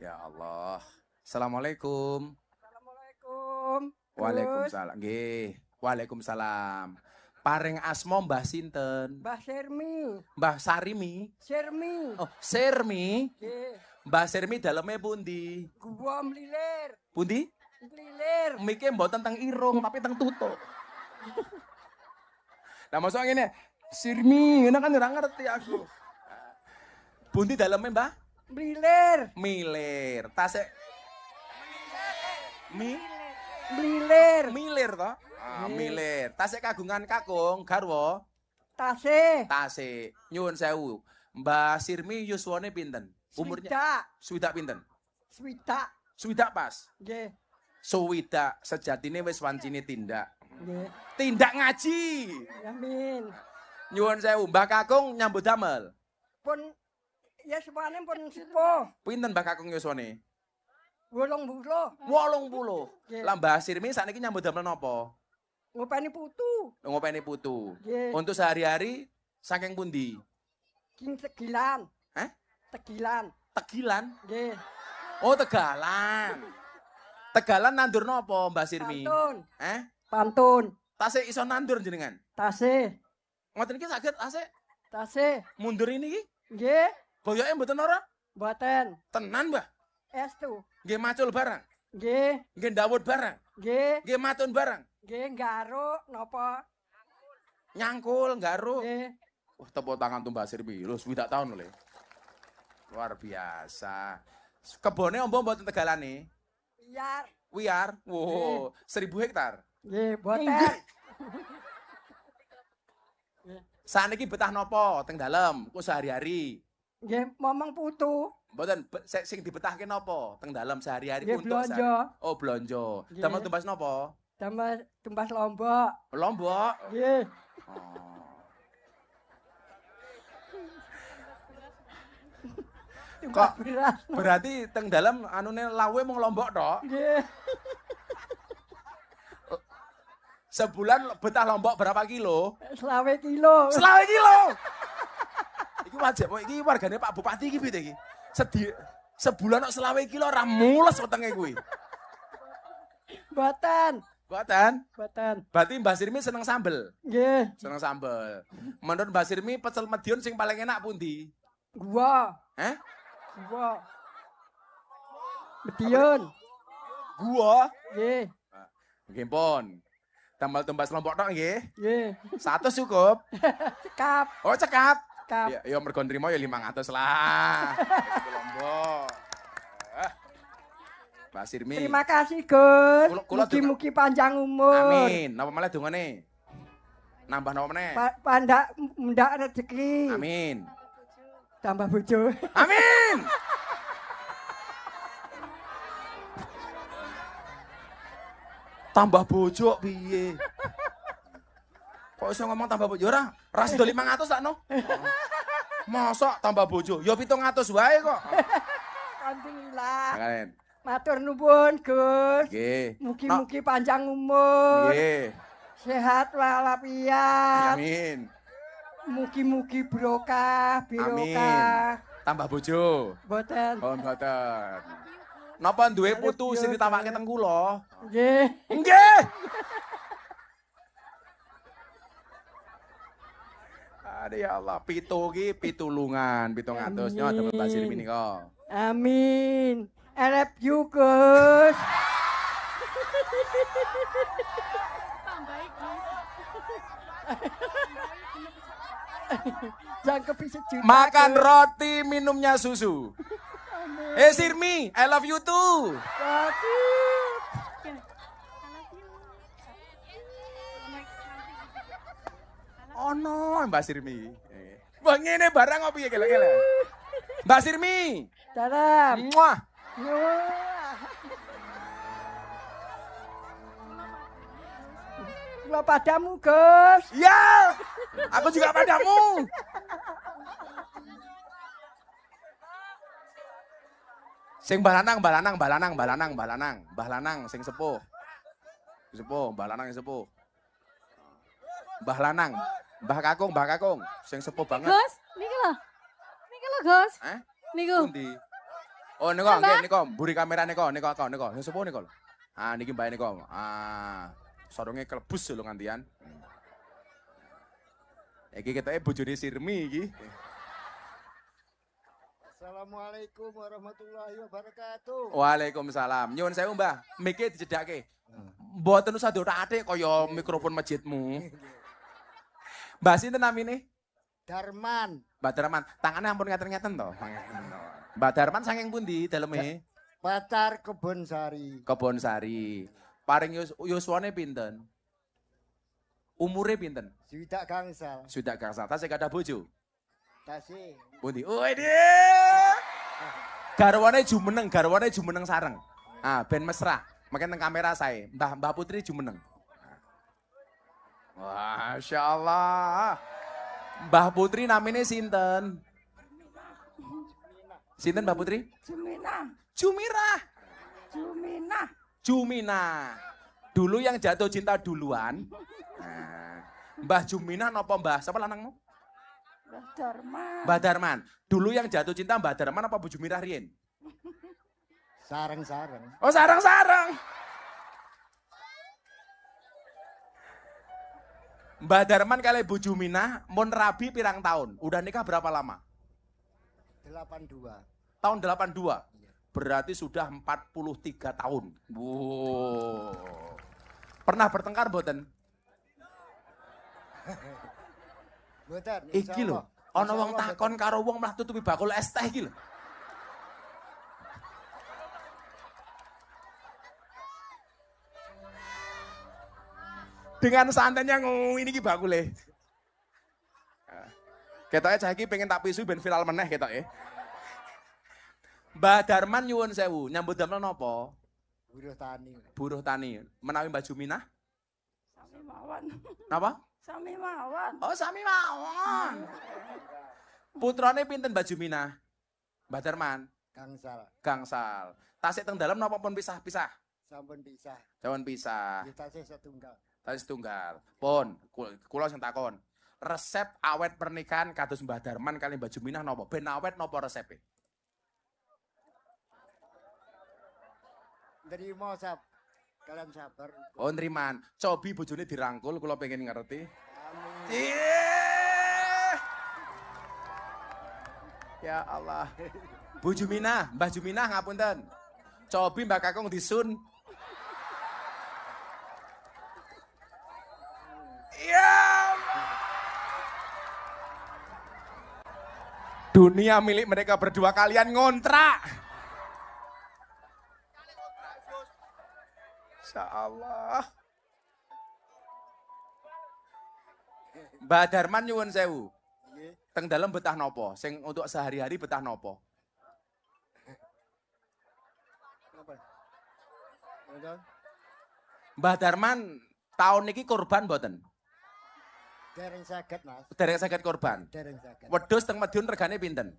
Speaker 1: Ya Allah. Assalamualaikum.
Speaker 6: Assalamualaikum.
Speaker 1: Waalaikumsalam. Nggih. Waalaikumsalam. Paring asma Mbah sinten?
Speaker 6: Mbah Sermi.
Speaker 1: Mbah Sarimi.
Speaker 6: Sermi.
Speaker 1: Oh, Sermi.
Speaker 6: Nggih.
Speaker 1: Mbah Sermi daleme pundi?
Speaker 6: Gua mlilir.
Speaker 1: Pundi?
Speaker 6: Mlilir.
Speaker 1: Mike mboten teng irung tapi teng tutuk. Nah, masuk ngene. Sirmi, ngene kan ora ngerti aku. Pundi daleme, Mbah?
Speaker 6: Mlilir.
Speaker 1: Milir. Tasik
Speaker 6: Mlilir.
Speaker 1: milir to? Ah, milir. Tasik kagungan kakung garwa.
Speaker 6: Tasih.
Speaker 1: Tasik. Nyuwun sewu. Mbah Sirmi yuswane pinten? Umurnya swidak pinten?
Speaker 6: Swidak.
Speaker 1: Swidak pas.
Speaker 6: Nggih.
Speaker 1: Swidak sejatine wis wancine tindak.
Speaker 6: Nggih.
Speaker 1: Tindak ngaji.
Speaker 6: Amin.
Speaker 1: Nyuwun sewu, Mbah Kakung nyambut damel.
Speaker 6: Pun ya sepane pun sepuh.
Speaker 1: Pinten Mbah Kakung yuswane?
Speaker 6: 80.
Speaker 1: 80.
Speaker 6: Nggih.
Speaker 1: Lah Mbah Sirmi sakniki nyambut damel napa?
Speaker 6: Ngopeni putu.
Speaker 1: Ngopeni putu.
Speaker 6: Nggih.
Speaker 1: Untuk sehari-hari saking pundi?
Speaker 6: King Tegilan.
Speaker 1: Hah?
Speaker 6: Tegilan.
Speaker 1: Tegilan?
Speaker 6: Nggih.
Speaker 1: Oh, Tegalan. Tegalan nandur napa Mbah Sirmi?
Speaker 6: Pantun.
Speaker 1: Pantun.
Speaker 6: Pantun.
Speaker 1: Tasik iso nandur jenengan?
Speaker 6: Tasih.
Speaker 1: Ngoten iki saged tasik
Speaker 6: Tasih.
Speaker 1: mundur ini iki?
Speaker 6: Nggih.
Speaker 1: Boyoke mboten ora?
Speaker 6: Mboten.
Speaker 1: Tenan, Mbah.
Speaker 6: Estu.
Speaker 1: Nggih macul barang.
Speaker 6: Nggih.
Speaker 1: Nggih ndawut barang.
Speaker 6: Nggih.
Speaker 1: Nggih matun barang.
Speaker 6: Nggih garuk napa?
Speaker 1: Nyangkul, garuk.
Speaker 6: Nggih.
Speaker 1: Wah, tepuk tangan tuh Mbah Sirmi. Lho, 7 tahun lho. Luar biasa. Kebone ombo mboten tegalane?
Speaker 6: Biar.
Speaker 1: Wiar. Wow, 1000 hektar.
Speaker 6: Nggih, mboten.
Speaker 1: Saniki betah nopo teng dalem? Ku sehari-hari.
Speaker 6: Nggih, momong putu.
Speaker 1: Mboten sing dibetahke nopo teng dalem sehari-hari
Speaker 6: Nggih,
Speaker 1: untuk
Speaker 6: blonjo.
Speaker 1: Oh, blonjo.
Speaker 6: Nggih.
Speaker 1: Damel tumbas nopo?
Speaker 6: Tambah tumbas lombok.
Speaker 1: Lombok.
Speaker 6: Nggih.
Speaker 1: Oh.
Speaker 6: Tumbas
Speaker 1: Kok
Speaker 6: beras.
Speaker 1: berarti teng dalem anune lawe mung lombok tok?
Speaker 6: Nggih.
Speaker 1: Sebulan betah lombok berapa kilo?
Speaker 6: 20 kilo.
Speaker 1: Selawe kilo. Iki wajib, iki wargane Pak Bupati iki piye iki? Sebulan kok 20 kilo ora mules wetenge kuwi.
Speaker 6: Mboten.
Speaker 1: Mboten.
Speaker 6: Mboten.
Speaker 1: Berarti Mbah Sirmi seneng sambel.
Speaker 6: Nggih.
Speaker 1: Seneng sambel. Menurut Mbah Sirmi pecel Madiun sing paling enak pundi?
Speaker 6: Gua. Gua. Medion.
Speaker 1: Gua.
Speaker 6: Nggih.
Speaker 1: Nggih pun. Tambal tumbas lombok tok nggih.
Speaker 6: Nggih.
Speaker 1: 100 cukup.
Speaker 6: Cekap.
Speaker 1: Oh, cekap.
Speaker 6: Cekap.
Speaker 1: Ya mergo nrimo ya 500 lah. Itu lombok. Mbah Sirmi.
Speaker 6: Terima kasih, Gus.
Speaker 1: Kula
Speaker 6: Mugi-mugi panjang umur.
Speaker 1: Amin. Napa malah dongane? Nambah napa meneh?
Speaker 6: Pandak mendak rezeki.
Speaker 1: Amin.
Speaker 6: Tambah bojo.
Speaker 1: Amin. Tambah bojo piye? Kok iso ngomong tambah bojo ora? Ora sida 500 tak no? Mosok tambah bojo? Ya 700 wae kok.
Speaker 6: Alhamdulillah.
Speaker 1: Kalian.
Speaker 6: Matur nuwun, Gus.
Speaker 1: Nggih.
Speaker 6: Mugi-mugi panjang umur.
Speaker 1: Nggih.
Speaker 6: Sehat walafiat.
Speaker 1: Amin.
Speaker 6: Mugi-mugi barokah, barokah.
Speaker 1: Tambah bojo.
Speaker 6: Mboten.
Speaker 1: Oh, mboten. Napa duwe putu sing ditawake teng kula?
Speaker 6: Nggih.
Speaker 1: Nggih. Aduh ya Allah, pitulungan, 700 nyo dapat Mbah Sirmi nika.
Speaker 6: Amin. I love you, Gus. Jangkep sejuta.
Speaker 1: Makan
Speaker 6: Gus.
Speaker 1: roti, minumnya susu. Sirmi, I love you too.
Speaker 6: Roti.
Speaker 1: Oh no, Mbak Sirmi. Mbak ngene barang apa ya kele-kele? Mbak Sirmi.
Speaker 6: Dalam.
Speaker 1: Muah.
Speaker 6: Gua padamu, Gus.
Speaker 1: Ya. Aku juga padamu. Sing balanang, sing sepuh. Sepuh, balanang sing sepuh. Mbah Lanang, Mbah Kakung, sing sepuh banget.
Speaker 2: Gus, niki lho. Niki lho, Gus.
Speaker 1: Eh?
Speaker 2: Niku.
Speaker 1: Pundi? Oh niko nggih niko mburi kamera niko. Sing sepuh niko. Ah niki mbae niko. Ah sarunge kelebus lho ngantian. Iki ketoke bojone Sirmi iki.
Speaker 7: Assalamualaikum warahmatullahi wabarakatuh.
Speaker 1: Waalaikumsalam. Nyuwun sewu, Mbah. Mike dijedake. Mboten usah diotak-atik kaya mikrofon masjidmu. Mbah sinten namine?
Speaker 7: Darman.
Speaker 1: Mbah Darman. Tangane ampun ngaten-ngaten to. Mbah Darman saking pundi daleme?
Speaker 7: Pacar Kebon Sari.
Speaker 1: Kebon Sari. Paring yuswane pinten? Umure pinten?
Speaker 7: Swidak gangsal.
Speaker 1: Sudah gangsal. Tasih kathah bojo?
Speaker 7: Tasih.
Speaker 1: Pundi? Garwane jumeneng sareng. Ah, ben mesra. Makin teng kamera saya. Mbah Putri jumeneng. Masya Allah. Mbah Putri namanya sinten? Sinten Mbah Putri? Jumina. Dulu yang jatuh cinta duluan. Nah, Mbah Jumina napa Mbah? Siapa lanangmu? Mbah Darman. Dulu yang jatuh cinta Mbah Darman apa Bu Jumirah riyen?
Speaker 7: Sareng-sareng.
Speaker 1: Oh sareng-sareng. Mbah Darman kali Bu Juminah mun rabi pirang tahun? Udah nikah berapa lama?
Speaker 7: 82.
Speaker 1: Tahun 82. Berarti sudah 43 tahun. Wow. Pernah bertengkar mboten?
Speaker 7: Mboten.
Speaker 1: Iki lho, ana wong takon karo wong malah tutupi bakul es teh iki lho. Dengan santainya ini ki bakule. Ketoke cah iki pengen tak pisu ben viral meneh ketoke. Mbah Darman nyuwun sewu, nyambut damel napa? Buruh tani. Menawi Mbah Juminah?
Speaker 6: Sami mawon.
Speaker 1: Napa?
Speaker 6: Sami mawon.
Speaker 1: Oh, sami mawon. Putrane pinten Mbah Juminah? Mbah Darman? Gangsal. Tasik teng dalem napa pun pisah-pisah?
Speaker 7: Sampun
Speaker 1: pisah.
Speaker 7: Tasik setunggal.
Speaker 1: Tasik setunggal. Pun, kula sing takon. Resep awet pernikahan kados Mbah Darman kali Mbah Juminah napa? Ben awet napa resepe?
Speaker 7: Nrimo kalian sabar.
Speaker 1: Oh, nriman. Cobi bojone dirangkul kula pengen ngerti.
Speaker 7: Amin.
Speaker 1: Ya Allah. Bu Juminah, Mbah Juminah ngapunten. Cobi Mbak Kakung disun. Ya Allah. Dunia milik mereka berdua, kalian ngontrak. Masya Allah. Mbah Darman nyuwun sewu. Teng dalem betah nopo? Sing untuk sehari-hari betah nopo? Mbah Darman tahun niki korban mboten?
Speaker 7: Dereng saged, Mas.
Speaker 1: Dereng saged korban.
Speaker 7: Dereng saged.
Speaker 1: Wedhus teng Madiun regane pinten?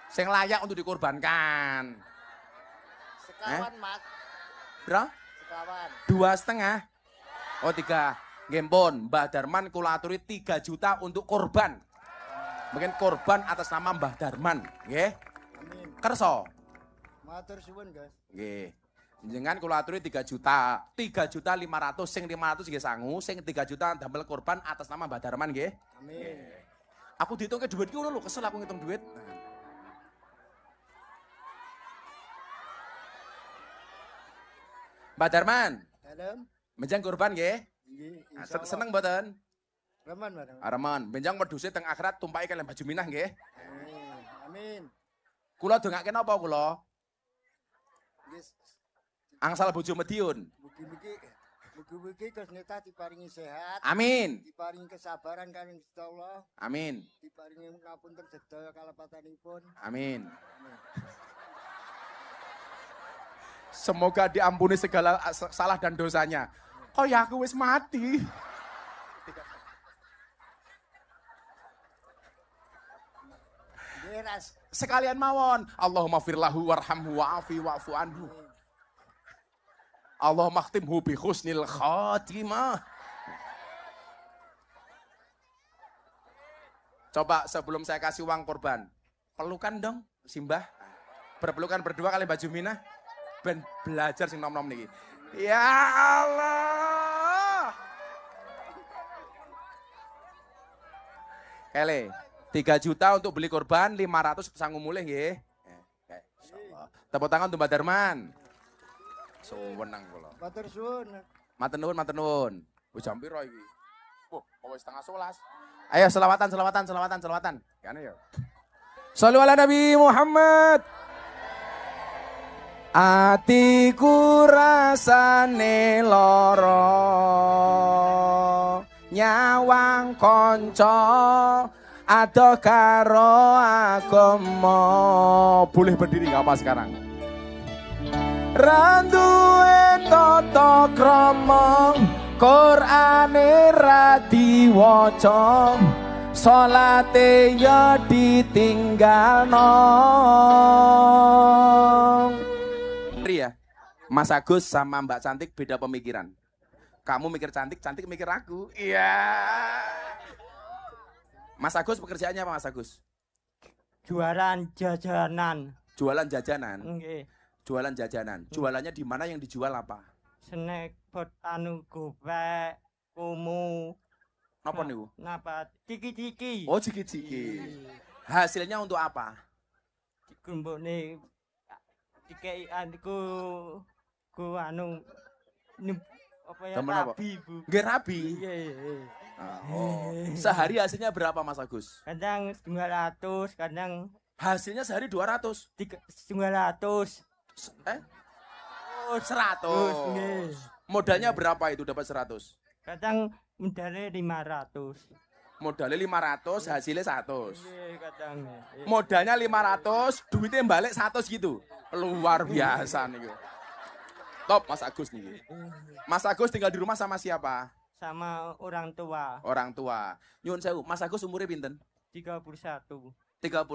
Speaker 1: Sing layak untuk dikorbankan.
Speaker 7: Sekawan, Mas.
Speaker 1: Bro?
Speaker 7: Sekawan.
Speaker 1: 2,5. Oh 3. Ngempun, Mbah Darman kula aturi 3 juta untuk korban. Mungkin korban atas nama Mbah Darman, nggih.
Speaker 7: Amin.
Speaker 1: Kerso.
Speaker 7: Matur suwun, Guys.
Speaker 1: Nggih. Jenengan kula aturi 3 juta. 3.500.000 sing 500 nggih sangu, sing 3 juta damel korban atas nama Mbah Darman nggih.
Speaker 7: Amin.
Speaker 1: Aku dihitungke duit ki ngono lho, kesel aku ngitung duit. Mbah Darman.
Speaker 7: Dalem.
Speaker 1: Benjang korban nggih.
Speaker 7: Nggih,
Speaker 1: Seneng mboten?
Speaker 7: Reman, Mas.
Speaker 1: Remen. Benjang wedhuse teng akhirat tumpaki kalian Mbah Juminah nggih.
Speaker 7: Amin. Amin.
Speaker 1: Kula dongake napa kula?
Speaker 7: Nggih.
Speaker 1: Angsal bojo Madiun.
Speaker 7: Mugi-mugi Gus Neta diparingi sehat.
Speaker 1: Amin.
Speaker 7: Diparingi kesabaran kalian Gusti Allah.
Speaker 1: Amin.
Speaker 7: Diparingi ngapunten sedaya kalepatanipun.
Speaker 1: Amin. Semoga diampuni segala salah dan dosanya. Oh ya aku wis mati.
Speaker 7: Beras.
Speaker 1: Sekalian mawon. Allahumma firlahu warhamhu wa'afi wa'fu anhu. Allahumma khtimhu bi husnil khatimah. Coba sebelum saya kasih uang korban. Pelukan dong, Simbah. Berpelukan berdua kali baju Mina. Ben belajar sing nom-nom niki. Ya Allah. Kele, 3 juta untuk beli korban, 500 sanggup mulih nggih. Insyaallah. Tepuk tangan untuk Mbak Darman. Suwenang kula.
Speaker 7: Matur suwun.
Speaker 1: Matur nuwun, matur nuwun. Wis jam piro iki? Wah, wis setengah 11. Ayo selawatan. Kan ya. Shallu ala Nabi Muhammad. Atiku rasane lara nyawang kanca adoh karo agama. Boleh berdiri enggak apa sekarang? Randuwe tata krama Qur'ane ra diwaca salate ya ditinggalno. Ya, Mas Agus sama Mbak Cantik beda pemikiran. Kamu mikir cantik, cantik mikir aku. Iya. Mas Agus pekerjaannya apa Mas Agus?
Speaker 6: Jualan jajanan.
Speaker 1: Jualan jajanan.
Speaker 6: Nggih.
Speaker 1: Jualan jajanan. Jualannya di mana, yang dijual apa?
Speaker 6: Snack pot anu gopek, kumu.
Speaker 1: Napa niku?
Speaker 6: Napa? Ciki-ciki.
Speaker 1: Oh, ciki-ciki. Hasilnya untuk apa?
Speaker 6: Dikumpulne dikei ku anu apa ya,
Speaker 1: Temen apa?
Speaker 6: rabi, Bu.
Speaker 1: Nggih rabi.
Speaker 6: Iya.
Speaker 1: Oh. Sehari hasilnya berapa Mas Agus?
Speaker 6: Kadang 200, kadang
Speaker 1: Hasilnya sehari 200.
Speaker 6: 200.
Speaker 1: 100.
Speaker 6: Nggih.
Speaker 1: Modalnya berapa itu dapat 100?
Speaker 6: Kadang modalnya 500.
Speaker 1: Modalnya 500, hasilnya 100.
Speaker 6: Nggih, kadang.
Speaker 1: Modalnya 500, duitnya balik 100 gitu. Luar biasa nih. Top Mas Agus nih. Mas Agus tinggal di rumah sama siapa?
Speaker 6: Sama orang tua.
Speaker 1: Orang tua. Nyun sewu, Mas Agus umurnya pinten?
Speaker 6: 31.
Speaker 1: 31.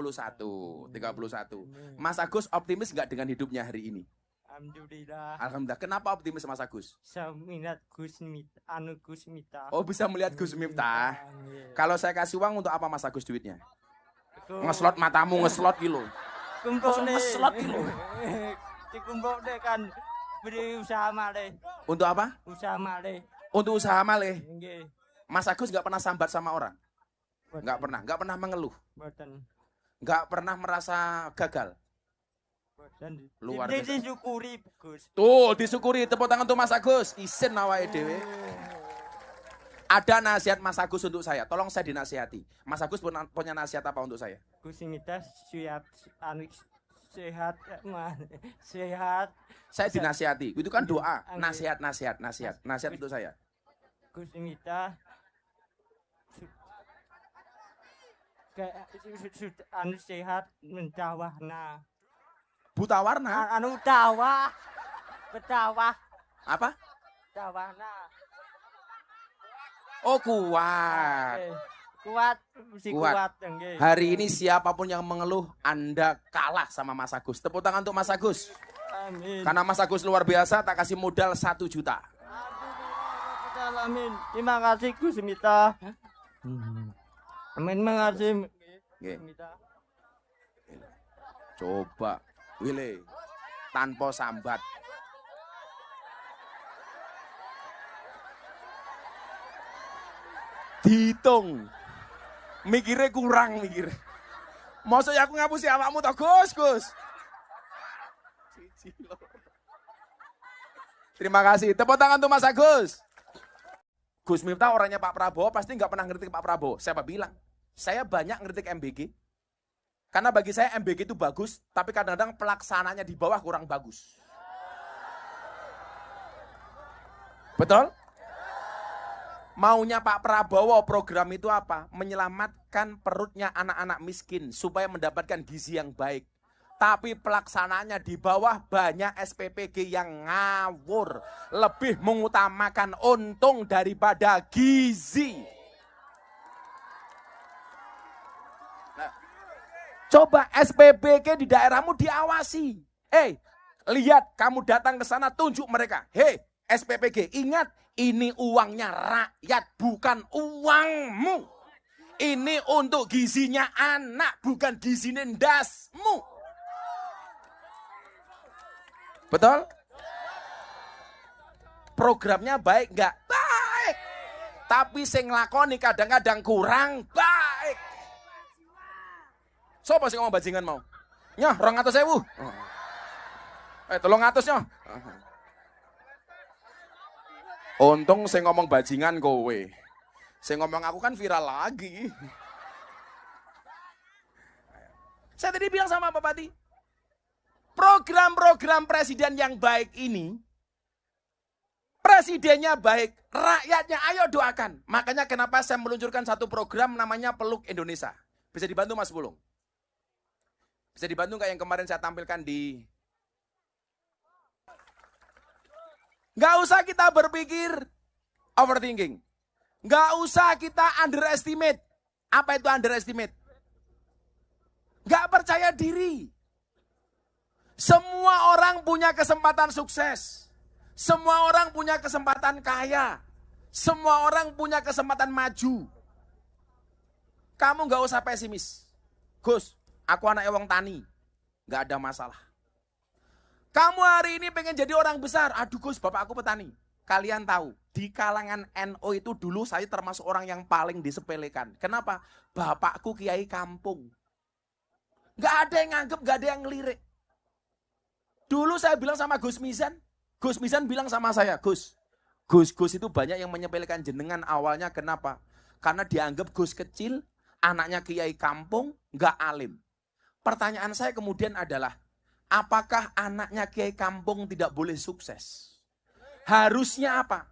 Speaker 1: Mas Agus optimis nggak dengan hidupnya hari ini?
Speaker 6: Alhamdulillah.
Speaker 1: Alhamdulillah. Kenapa optimis Mas Agus?
Speaker 6: Saya minat Gus Miftah.
Speaker 1: Oh, bisa melihat Gus Miftah. Kalau saya kasih uang untuk apa Mas Agus duitnya? Ngeslot matamu, ngeslot gitu.
Speaker 6: Kumpul nih.
Speaker 1: Ngeslot gitu.
Speaker 6: Dikumpul deh kan. Beri usaha malih.
Speaker 1: Untuk apa?
Speaker 6: Usaha malih.
Speaker 1: Untuk usaha malih.
Speaker 6: Nggih.
Speaker 1: Mas Agus nggak pernah sambat sama orang? Nggak pernah mengeluh?
Speaker 6: Boten.
Speaker 1: Nggak pernah merasa gagal?
Speaker 6: Boten.
Speaker 1: Luar biasa.
Speaker 6: Disyukuri, Gus.
Speaker 1: Tuh, disyukuri. Tepuk tangan untuk Mas Agus. Isin awake dhewe. Ada nasihat Mas Agus untuk saya. Tolong saya dinasihati. Mas Agus punya nasihat apa untuk saya?
Speaker 6: Gus Miftah siap sehat, sehat.
Speaker 1: Saya dinasihati. Itu kan doa. Nasihat untuk saya.
Speaker 6: Gus Miftah anu sehat mentawahna.
Speaker 1: Buta warna?
Speaker 6: Anu betawah.
Speaker 1: Apa?
Speaker 6: Betawahna.
Speaker 1: Oh, kuat.
Speaker 6: Kuat, mesti kuat.
Speaker 1: Hari ini siapapun yang mengeluh, Anda kalah sama Mas Agus. Tepuk tangan untuk Mas Agus.
Speaker 6: Amin.
Speaker 1: Karena Mas Agus luar biasa, tak kasih modal 1 juta.
Speaker 6: Amin. Terima kasih Gus Miftah. Amin, makasih.
Speaker 1: Coba, Wile, tanpa sambat. Dihitung. Mikirnya kurang, mikir. Maksudnya aku ngapusi awakmu toh, Gus. Terima kasih. Tepuk tangan untuk Mas Agus. Gus Miftah orangnya Pak Prabowo pasti nggak pernah ngeritik Pak Prabowo. Siapa bilang? Saya banyak ngeritik MBG. Karena bagi saya MBG itu bagus, tapi kadang-kadang pelaksananya di bawah kurang bagus. Betul? Maunya Pak Prabowo program itu apa? Menyelamatkan perutnya anak-anak miskin supaya mendapatkan gizi yang baik. Tapi pelaksanaannya di bawah banyak SPPG yang ngawur. Lebih mengutamakan untung daripada gizi. Nah, coba SPPG di daerahmu diawasi. Lihat kamu datang ke sana tunjuk mereka. SPPG, ingat ini uangnya rakyat bukan uangmu. Ini untuk gizinya anak, bukan gizinya ndasmu. Betul? Programnya baik nggak? Baik. Tapi sing nglakoni kadang-kadang kurang baik. Sopo sing ngomong bajingan mau? Nyoh, 200.000. 300 nyoh. Untung sing ngomong bajingan kowe. Sing ngomong aku kan viral lagi. Saya tadi bilang sama Pak Bupati, program-program presiden yang baik ini, presidennya baik, rakyatnya ayo doakan. Makanya kenapa saya meluncurkan satu program namanya Peluk Indonesia. Bisa dibantu Mas Bulung? Bisa dibantu nggak yang kemarin saya tampilkan di... Nggak usah kita berpikir overthinking. Nggak usah kita underestimate. Apa itu underestimate? Nggak percaya diri. Semua orang punya kesempatan sukses. Semua orang punya kesempatan kaya. Semua orang punya kesempatan maju. Kamu nggak usah pesimis. Gus, aku anaknya wong tani. Nggak ada masalah. Kamu hari ini pengen jadi orang besar. Aduh Gus, bapak aku petani. Kalian tahu, di kalangan NU itu dulu saya termasuk orang yang paling disepelekan. Kenapa? Bapakku kiai kampung. Nggak ada yang nganggep, nggak ada yang ngelirik. Dulu saya bilang sama Gus Mizan bilang sama saya, Gus itu banyak yang menyepelekan jenengan awalnya. Kenapa? Karena dianggap Gus kecil, anaknya kiai kampung, nggak alim. Pertanyaan saya kemudian adalah, apakah anaknya kiai kampung tidak boleh sukses? Harusnya apa?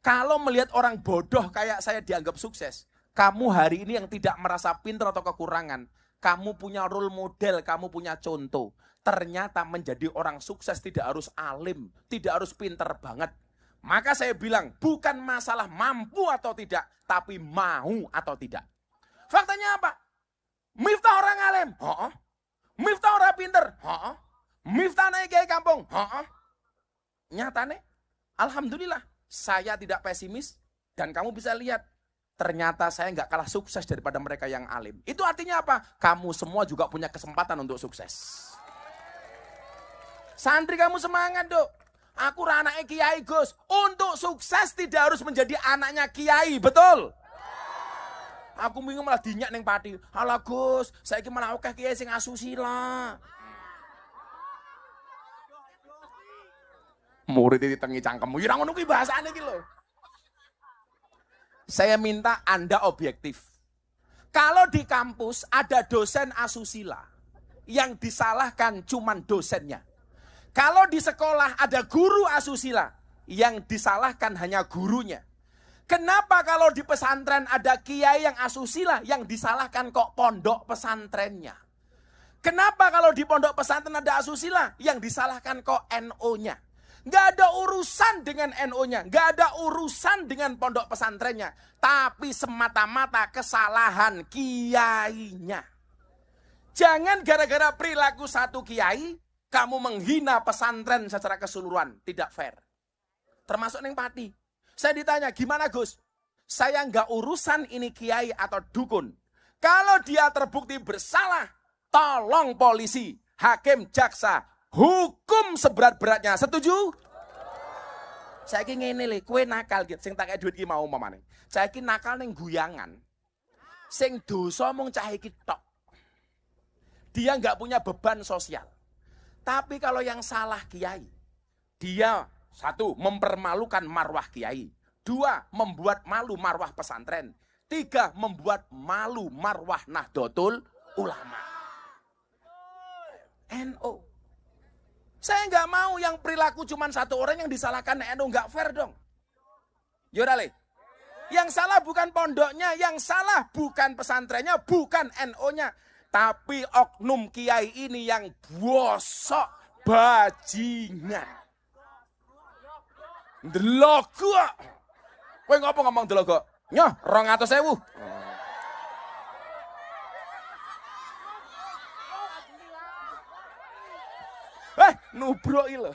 Speaker 1: Kalau melihat orang bodoh kayak saya dianggap sukses, kamu hari ini yang tidak merasa pintar atau kekurangan, kamu punya role model, kamu punya contoh. Ternyata menjadi orang sukses tidak harus alim, tidak harus pintar banget. Maka saya bilang, bukan masalah mampu atau tidak, tapi mau atau tidak. Faktanya apa? Miftah orang alim, Miftah orang pinter, Miftah naik kiai kampung, nyatane, alhamdulillah, saya tidak pesimis dan kamu bisa lihat, ternyata saya nggak kalah sukses daripada mereka yang alim. Itu artinya apa? Kamu semua juga punya kesempatan untuk sukses. Santri kamu semangat dok. Aku anaknya kiai Gus. Untuk sukses tidak harus menjadi anaknya kiai, betul? Aku bingung malah dinyak neng pati. Halah Gus, saya malah oke kiai sing asusila. Murid itu tengi cangkemmu. Ira ngono kuwi bahasane iki lho. Saya minta Anda objektif. Kalau di kampus ada dosen asusila, yang disalahkan cuman dosennya. Kalau di sekolah ada guru asusila, yang disalahkan hanya gurunya. Kenapa kalau di pesantren ada kiai yang asusila, yang disalahkan kok pondok pesantrennya? Kenapa kalau di pondok pesantren ada asusila, yang disalahkan kok NO-nya? Nggak ada urusan dengan NO-nya, nggak ada urusan dengan pondok pesantrennya, tapi semata-mata kesalahan kiainya. Jangan gara-gara perilaku satu kiai, kamu menghina pesantren secara keseluruhan, tidak fair. Termasuk neng pati. Saya ditanya, gimana Gus? Saya nggak urusan ini kiai atau dukun. Kalau dia terbukti bersalah, tolong polisi, hakim, jaksa, hukum seberat-beratnya. Setuju? Saya ingin ngene le, kue nakal gitu. Sing tak kayak duit ki mau mamane. Saya ingin nakal neng guyangan. Sing dosa mung cah iki tok. Dia nggak punya beban sosial. Tapi kalau yang salah kiai, dia satu, mempermalukan marwah kiai. Dua, membuat malu marwah pesantren. Tiga, membuat malu marwah Nahdlatul Ulama. NU. Saya nggak mau yang perilaku cuma satu orang yang disalahkan NU, nggak fair dong. Yodale. Yang salah bukan pondoknya, yang salah bukan pesantrennya, bukan NU-nya. Tapi oknum kiai ini yang bosok bajingan. Delogo. Kowe ngopo ngomong delogo? Nyoh, 200.000. Nubrok iki lho.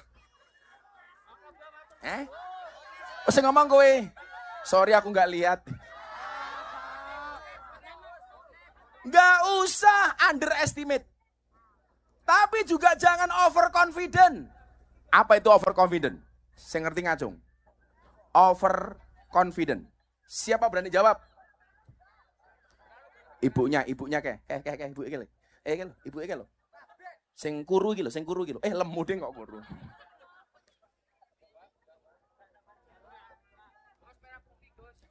Speaker 1: Wes ngomong kowe. Sorry aku nggak lihat. underestimate. Tapi juga jangan overconfident. Apa itu overconfident? Saya ngerti ngacung. Overconfident. Siapa berani jawab? Ibunya ke. Ibu ke. Ibu ke lo. Sing kuru iki lho. Lemu ding kok kuru.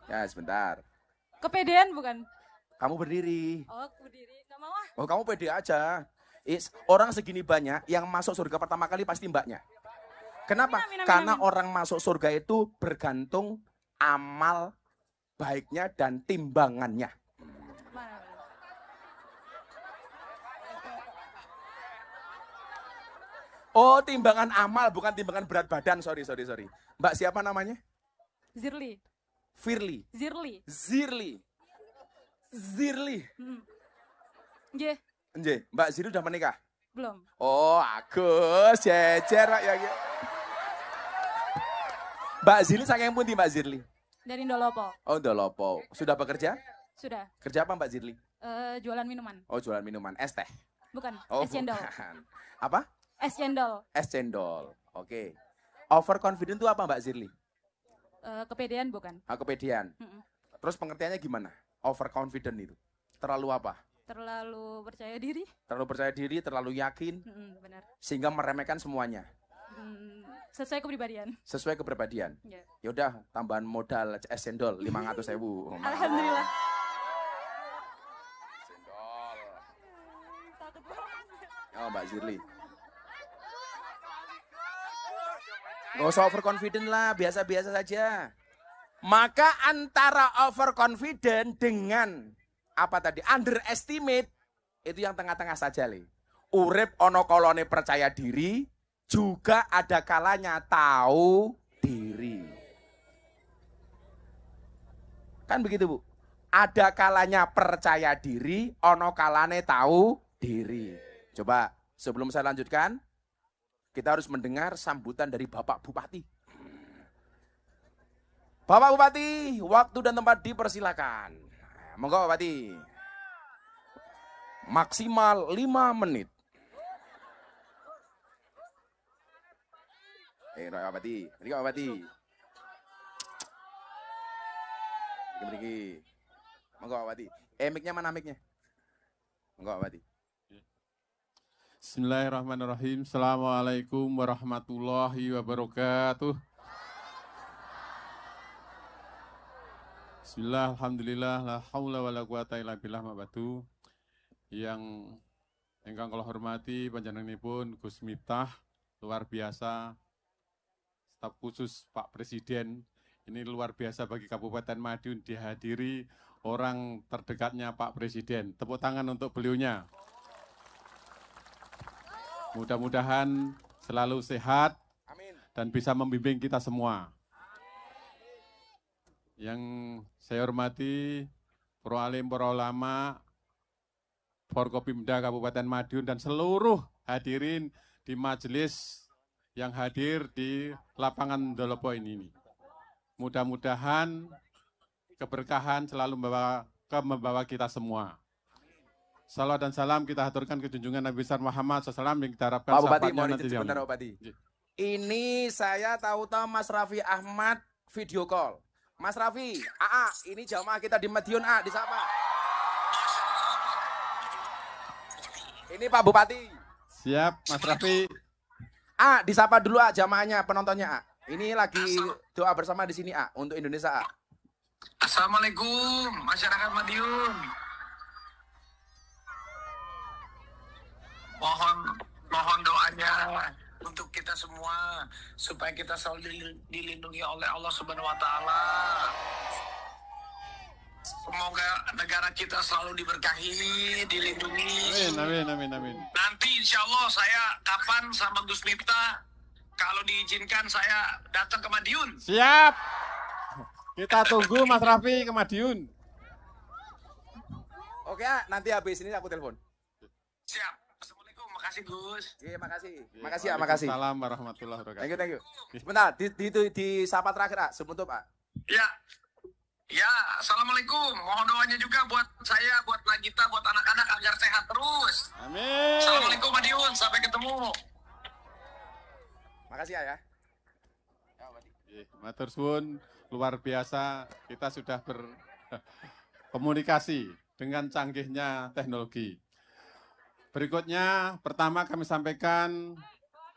Speaker 1: Ya, sebentar.
Speaker 2: Kepedean bukan?
Speaker 1: Kamu berdiri.
Speaker 2: Oh, berdiri. Gak mau ah.
Speaker 1: Oh, kamu pede aja. Orang segini banyak yang masuk surga pertama kali pasti mbaknya. Kenapa?
Speaker 2: Amin.
Speaker 1: Karena orang masuk surga itu bergantung amal baiknya dan timbangannya.
Speaker 2: Mana?
Speaker 1: Oh, timbangan amal bukan timbangan berat badan. Sorry. Mbak siapa namanya?
Speaker 2: Zirli.
Speaker 1: Firly.
Speaker 2: Zirli.
Speaker 1: Zirli.
Speaker 2: Nggih,
Speaker 1: Nggih, Mbak Zirli udah menikah?
Speaker 2: belum.
Speaker 1: Oh, Agus, jejer Pak ya. Mbak Zirli saking pundi Mbak Zirli?
Speaker 2: Dari Ndolopo.
Speaker 1: Oh, Ndolopo. Sudah bekerja?
Speaker 2: Sudah.
Speaker 1: Kerja apa Mbak Zirli?
Speaker 2: Jualan minuman.
Speaker 1: Oh, jualan minuman. Es teh?
Speaker 2: Bukan,
Speaker 1: Oh,
Speaker 2: es cendol.
Speaker 1: bukan. Apa?
Speaker 2: Es cendol.
Speaker 1: Es cendol. Oke. Overconfident itu apa Mbak Zirli?
Speaker 2: Kepedean bukan?
Speaker 1: Kepedean. Terus pengertiannya gimana? Overconfident itu. Terlalu apa?
Speaker 2: Terlalu percaya diri.
Speaker 1: Terlalu percaya diri, terlalu yakin,
Speaker 2: Benar.
Speaker 1: sehingga meremehkan semuanya.
Speaker 2: Sesuai kepribadian.
Speaker 1: Sesuai kepribadian.
Speaker 2: Ya.
Speaker 1: Yaudah, tambahan modal es cendol 500.000.
Speaker 2: Alhamdulillah.
Speaker 1: Cendol. Oh, Mbak Zirli. Gak usah overconfident lah, biasa-biasa saja. Maka antara overconfident dengan apa tadi? Underestimate, itu yang tengah-tengah saja, Le. Urip ono kolone percaya diri, juga ada kalanya tahu diri. Kan begitu, Bu? Ada kalanya percaya diri, ono kalane tahu diri. Coba sebelum saya lanjutkan, kita harus mendengar sambutan dari Bapak Bupati. Bapak Bupati, waktu dan tempat dipersilakan. Monggo Bupati. Maksimal 5 menit. Pak Bupati, Pak Bupati. Beri. Monggo Pak Bupati. Mic-nya mana mic-nya? Monggo Pak Bupati.
Speaker 3: Bismillahirrahmanirrahim. Assalamualaikum warahmatullahi wabarakatuh. Bismillah, alhamdulillah, la haula wa la quwata illa billah mabadu. Yang ingkang kula hormati panjenenganipun Gus Miftah, luar biasa. Staf khusus Pak Presiden, ini luar biasa bagi Kabupaten Madiun dihadiri orang terdekatnya Pak Presiden. Tepuk tangan untuk beliaunya. Mudah-mudahan selalu sehat dan bisa membimbing kita semua. Yang saya hormati para alim, para ulama, Forkopimda Kabupaten Madiun dan seluruh hadirin di majelis yang hadir di lapangan Ndolopo ini. Mudah-mudahan keberkahan selalu membawa kita semua. Salam dan salam kita haturkan ke junjungan Nabi besar Muhammad SAW yang kita harapkan
Speaker 1: Pak Bupati,
Speaker 3: syafaatnya nanti
Speaker 1: sebentar Pak Bupati. Ini saya tahu-tahu Mas Raffi Ahmad video call. Mas Raffi, ini jamaah kita di Madiun, disapa. Ini Pak Bupati.
Speaker 3: Siap, Mas Raffi.
Speaker 1: Disapa dulu jamaahnya, penontonnya. Ini lagi doa bersama di sini untuk Indonesia.
Speaker 4: Assalamualaikum masyarakat Madiun. Mohon doanya untuk kita semua supaya kita selalu dilindungi oleh Allah Subhanahu wa taala. Semoga negara kita selalu diberkahi, dilindungi.
Speaker 3: Amin.
Speaker 4: Nanti insya Allah saya kapan sama Gus Miftah, kalau diizinkan saya datang ke Madiun.
Speaker 3: Siap. Kita tunggu Mas Raffi ke Madiun.
Speaker 1: Oke, nanti habis ini aku telepon.
Speaker 4: Siap. Assalamualaikum, makasih Gus.
Speaker 1: Iya, makasih. Makasih.
Speaker 3: Assalamualaikum warahmatullahi wabarakatuh.
Speaker 1: Thank you. Sebentar, di sapa terakhir, sebentar, Pak.
Speaker 4: Ya. Ya, Assalamualaikum. Mohon doanya juga buat saya, buat Nagita, buat anak-anak agar sehat terus.
Speaker 3: Amin.
Speaker 4: Assalamualaikum Madiun, sampai ketemu.
Speaker 1: Makasih ya.
Speaker 3: Matur suwun, luar biasa kita sudah berkomunikasi dengan canggihnya teknologi. Berikutnya, pertama kami sampaikan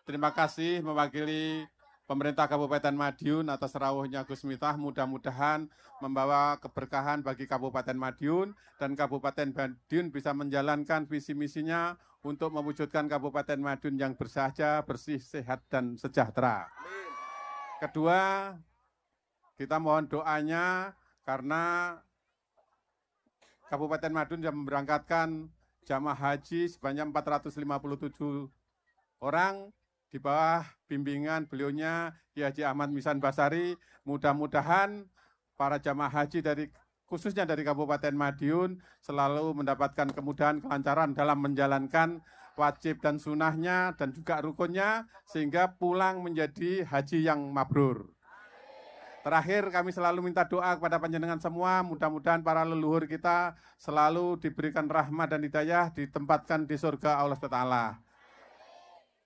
Speaker 3: terima kasih mewakili pemerintah Kabupaten Madiun atas rawuhnya Gus Miftah, mudah-mudahan membawa keberkahan bagi Kabupaten Madiun dan Kabupaten Madiun bisa menjalankan visi misinya untuk mewujudkan Kabupaten Madiun yang bersahaja, bersih, sehat, dan sejahtera. Kedua, kita mohon doanya karena Kabupaten Madiun yang memberangkatkan jamaah haji sebanyak 457 orang di bawah bimbingan beliaunya Ki Haji Ahmad Misan Basari. Mudah-mudahan para jamaah haji khususnya dari Kabupaten Madiun selalu mendapatkan kemudahan, kelancaran dalam menjalankan wajib dan sunahnya dan juga rukunnya sehingga pulang menjadi haji yang mabrur. Terakhir kami selalu minta doa kepada panjenengan semua, mudah-mudahan para leluhur kita selalu diberikan rahmat dan hidayah, ditempatkan di surga Allah SWT.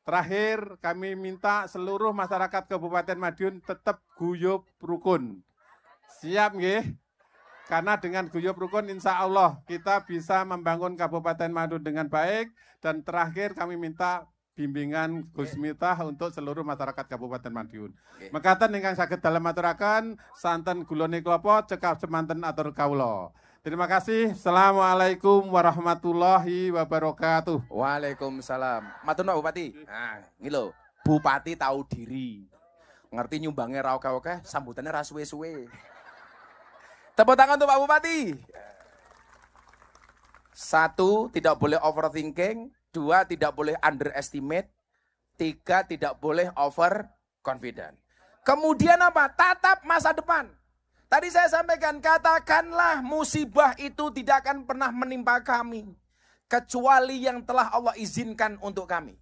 Speaker 3: Terakhir kami minta seluruh masyarakat Kabupaten Madiun tetap guyub rukun. Siap nggih? Karena dengan guyub rukun insya Allah kita bisa membangun Kabupaten Madiun dengan baik. Dan terakhir kami minta bimbingan Gus Miftah untuk seluruh masyarakat Kabupaten Madiun. Mekaten ingkang saged dalem aturaken santen gulone klapa cekap semanten atur kawula. Terima kasih. Assalamualaikum warahmatullahi wabarakatuh.
Speaker 1: Waalaikumsalam. Matur nuwun Bupati. Nah, ini lho, Bupati tahu diri. Ngerti nyumbangnya ra oke-oke, sambutannya ra suwe-suwe. Tepuk tangan untuk Pak Bupati. 1, tidak boleh overthinking. 2, tidak boleh underestimate. 3, tidak boleh over confident. Kemudian apa? Tatap masa depan. Tadi saya sampaikan, katakanlah musibah itu tidak akan pernah menimpa kami. Kecuali yang telah Allah izinkan untuk kami.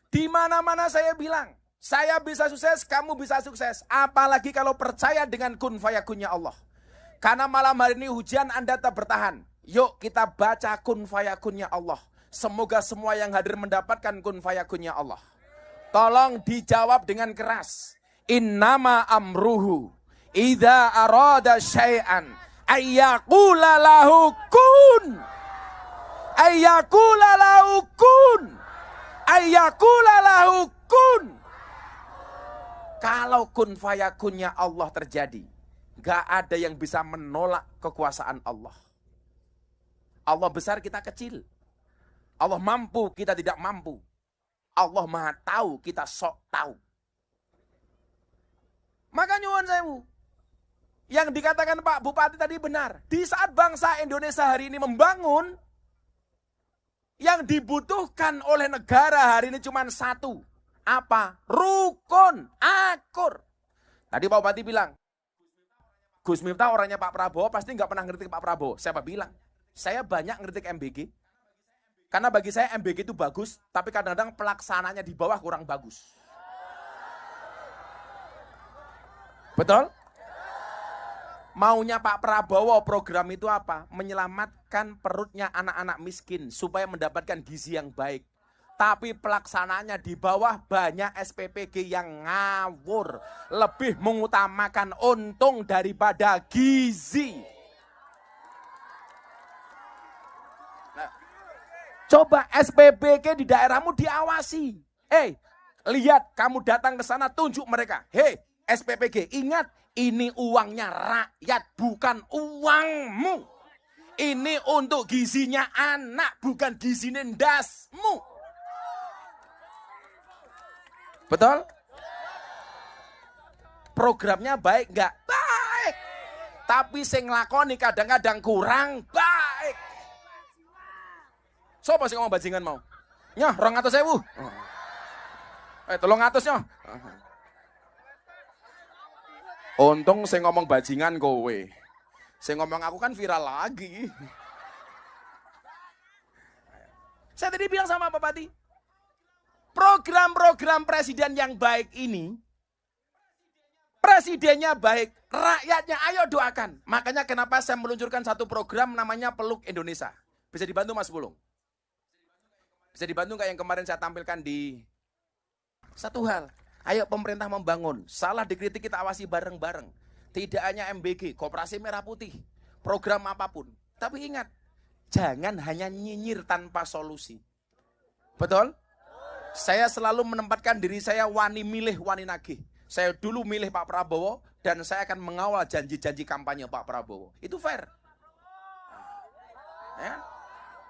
Speaker 1: Di mana-mana saya bilang, saya bisa sukses, kamu bisa sukses. Apalagi kalau percaya dengan kun fayakunnya Allah. Karena malam hari ini hujan Anda tetap bertahan. Yuk kita baca kun fayakunnya Allah. Semoga semua yang hadir mendapatkan kun fayakunnya Allah. Tolong dijawab dengan keras. Innama amruhu idza arada syai'an ayyaqula lahu kun. Ayyaqula lahu kun. Ayyaqula lahu kun. Kalau kun fayakunnya Allah terjadi, gak ada yang bisa menolak kekuasaan Allah. Allah besar, kita kecil. Allah mampu, kita tidak mampu. Allah maha tahu, kita sok tahu. Maka nyuwun sewu. Yang dikatakan Pak Bupati tadi benar. Di saat bangsa Indonesia hari ini membangun, yang dibutuhkan oleh negara hari ini cuma satu. Apa? Rukun, akur. Tadi Pak Bupati bilang, Gus Miftah orangnya Pak Prabowo pasti nggak pernah ngeritik Pak Prabowo. Siapa bilang? Saya banyak ngeritik MBG. Karena bagi saya MBG itu bagus, tapi kadang-kadang pelaksananya di bawah kurang bagus. Betul? Maunya Pak Prabowo program itu apa? Menyelamatkan perutnya anak-anak miskin supaya mendapatkan gizi yang baik. Tapi pelaksananya di bawah banyak SPPG yang ngawur. Lebih mengutamakan untung daripada gizi. Nah, coba SPPG di daerahmu diawasi. Lihat kamu datang ke sana tunjuk mereka. SPPG, ingat ini uangnya rakyat bukan uangmu. Ini untuk gizinya anak bukan gizinya ndasmu. Betul? Programnya baik enggak? Baik. Tapi sing nglakoni kadang-kadang kurang baik. Sopo sing ngomong bajingan mau? Nyoh, 200.000. 300 nyoh. Untung sing ngomong bajingan kowe. Sing ngomong aku kan viral lagi. Saya tadi bilang sama Pak Bupati, program-program presiden yang baik ini, Presidennya baik, rakyatnya ayo doakan. Makanya kenapa saya meluncurkan satu program namanya Peluk Indonesia. Bisa dibantu Mas Pulung? Bisa dibantu nggak yang kemarin saya tampilkan di satu hal. Ayo pemerintah membangun, salah dikritik kita awasi bareng-bareng. Tidak hanya MBG, Koperasi Merah Putih, program apapun. Tapi ingat, jangan hanya nyinyir tanpa solusi. Betul? Saya selalu menempatkan diri saya wani milih, wani nagih. Saya dulu milih Pak Prabowo dan saya akan mengawal janji-janji kampanye Pak Prabowo. Itu fair. Ya.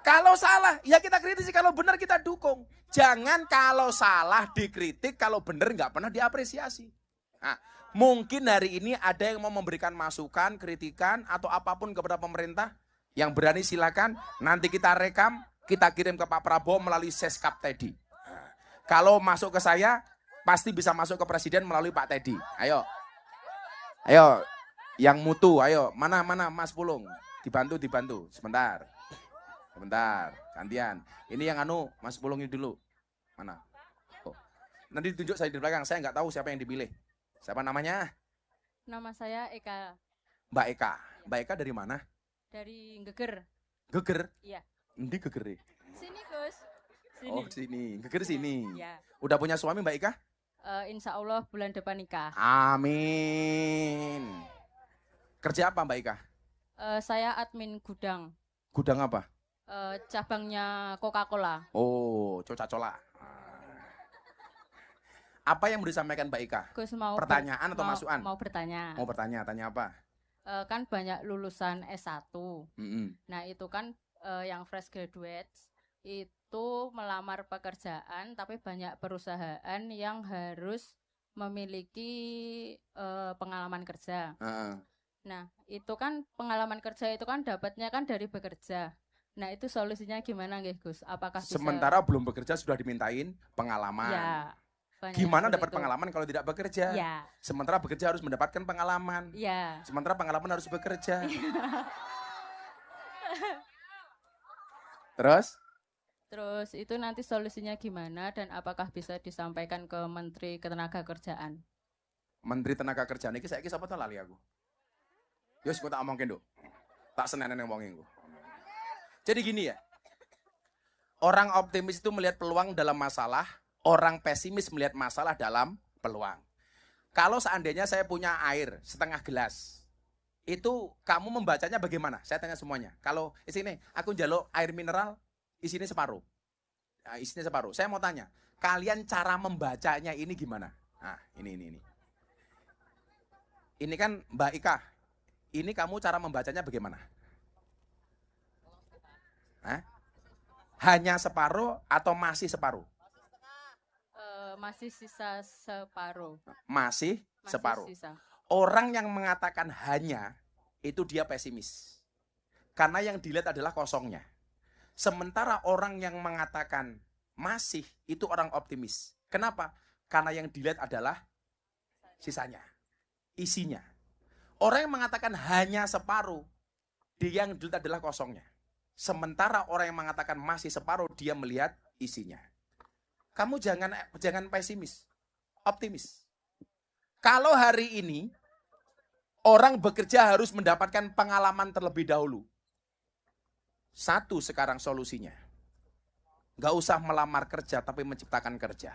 Speaker 1: Kalau salah, ya kita kritisi. Kalau benar kita dukung. Jangan kalau salah dikritik, kalau benar nggak pernah diapresiasi. Nah, mungkin hari ini ada yang mau memberikan masukan, kritikan, atau apapun kepada pemerintah. Yang berani silakan. Nanti kita rekam, kita kirim ke Pak Prabowo melalui Seskap Teddy. Nah, kalau masuk ke saya, pasti bisa masuk ke Presiden melalui Pak Teddy. Ayo. Ayo. Yang mutu, ayo. Mana Mas Pulung? Dibantu. Sebentar. Gantian. Ini yang Mas Pulung ini dulu. Mana? Oh. Nanti ditunjuk saya di belakang. Saya nggak tahu siapa yang dipilih. Siapa namanya?
Speaker 2: Nama saya Eka.
Speaker 1: Mbak Eka. Mbak Eka dari mana?
Speaker 2: Dari Geger.
Speaker 1: Geger?
Speaker 2: Iya.
Speaker 1: Endi Geger?
Speaker 2: Sini Gus. Sini.
Speaker 1: Oh sini. Geger sini.
Speaker 2: Iya.
Speaker 1: Udah punya suami Mbak Eka?
Speaker 2: Insya Allah bulan depan nikah.
Speaker 1: Amin. Kerja apa Mbak Eka?
Speaker 2: Saya admin gudang.
Speaker 1: Gudang apa?
Speaker 2: Cabangnya Coca-Cola.
Speaker 1: Oh, coca-cola. Apa yang mau disampaikan Mbak Ika?
Speaker 2: Gus mau
Speaker 1: pertanyaan atau masukan?
Speaker 2: Mau bertanya.
Speaker 1: Mau bertanya, tanya apa?
Speaker 2: Kan banyak lulusan S1. Nah, itu kan yang fresh graduates itu melamar pekerjaan, tapi banyak perusahaan yang harus memiliki pengalaman kerja. Nah, itu kan pengalaman kerja itu kan dapatnya kan dari bekerja. Nah, itu solusinya gimana nggih, Gus? Apakah bisa...
Speaker 1: Sementara belum bekerja sudah dimintain pengalaman.
Speaker 2: Ya,
Speaker 1: gimana dapat pengalaman kalau tidak bekerja?
Speaker 2: Ya.
Speaker 1: Sementara bekerja harus mendapatkan pengalaman.
Speaker 2: Ya.
Speaker 1: Sementara pengalaman harus bekerja. Terus
Speaker 2: itu nanti solusinya gimana dan apakah bisa disampaikan ke Menteri Ketenagakerjaan?
Speaker 1: Menteri Tenaga Kerjaan ini saya siapa tahu lali aku. Yus, aku tak omongin, Dok. Tak senenen ngomongin aku. Jadi gini ya, orang optimis itu melihat peluang dalam masalah, orang pesimis melihat masalah dalam peluang. Kalau seandainya saya punya air setengah gelas, itu kamu membacanya bagaimana? Saya tanya semuanya. Kalau sini, aku njaluk air mineral, isinya separuh. Nah, isinya separuh. Saya mau tanya, kalian cara membacanya ini gimana? Nah, ini. Ini kan Mbak Ika, ini kamu cara membacanya bagaimana? Hah? Hanya separuh atau masih separuh?
Speaker 2: Masih sisa separuh.
Speaker 1: Masih separuh.
Speaker 2: Sisa.
Speaker 1: Orang yang mengatakan hanya, itu dia pesimis. Karena yang dilihat adalah kosongnya. Sementara orang yang mengatakan masih, itu orang optimis. Kenapa? Karena yang dilihat adalah sisanya, isinya. Orang yang mengatakan hanya separuh, dia yang dilihat adalah kosongnya. Sementara orang yang mengatakan masih separuh, dia melihat isinya. Kamu jangan pesimis, optimis. Kalau hari ini orang bekerja harus mendapatkan pengalaman terlebih dahulu. Satu sekarang solusinya. Gak usah melamar kerja tapi menciptakan kerja.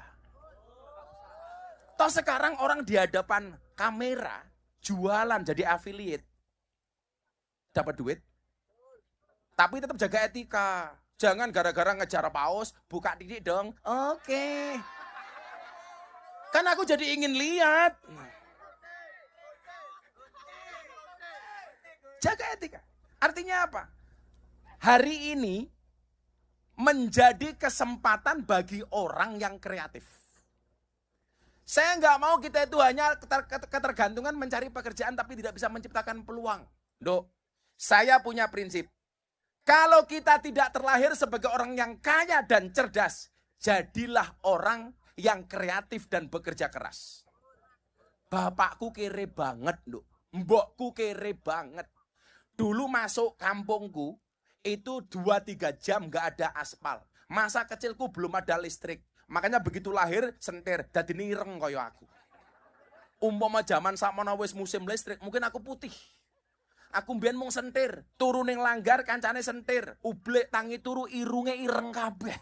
Speaker 1: Toh sekarang orang di hadapan kamera jualan jadi affiliate. Dapat duit. Tapi tetap jaga etika. Jangan gara-gara ngejar paus, buka titik dong. Oke. Kan aku jadi ingin lihat. Jaga etika. Artinya apa? Hari ini menjadi kesempatan bagi orang yang kreatif. Saya nggak mau kita itu hanya ketergantungan mencari pekerjaan tapi tidak bisa menciptakan peluang. Dok, saya punya prinsip. Kalau kita tidak terlahir sebagai orang yang kaya dan cerdas, jadilah orang yang kreatif dan bekerja keras. Bapakku kere banget, Dok. Mbokku kere banget. Dulu masuk kampungku, itu 2-3 jam gak ada aspal. Masa kecilku belum ada listrik. Makanya begitu lahir sentir, dadi nireng kaya aku. Umpama zaman sakmono wis musim listrik, mungkin aku putih. Aku mbiyen mung sentir, turu ning langgar kancane sentir, ublek tangi turu irunge ireng kabeh.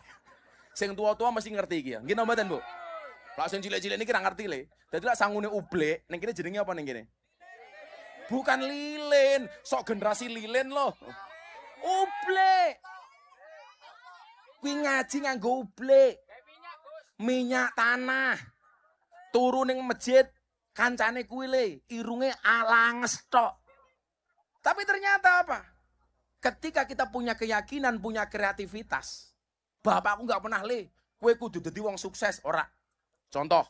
Speaker 1: Sing tua-tua mesti ngerti iki ya. Nggih napa mboten, Bu? Lah sing cilik-cilik niki ra ngerti le. Dadi lak sangune ublek, ning kene jenenge apa ning kene? Bukan lilin, sok generasi lilin loh. Ublek. Kuwi ngaji nganggo ublek. Minyak tanah. Turu ning masjid kancane kuwi le, irunge alanges tok. Tapi ternyata apa? Ketika kita punya keyakinan, punya kreativitas. Bapakku nggak pernah le, kue kudu dadi wong sukses, ora. Contoh,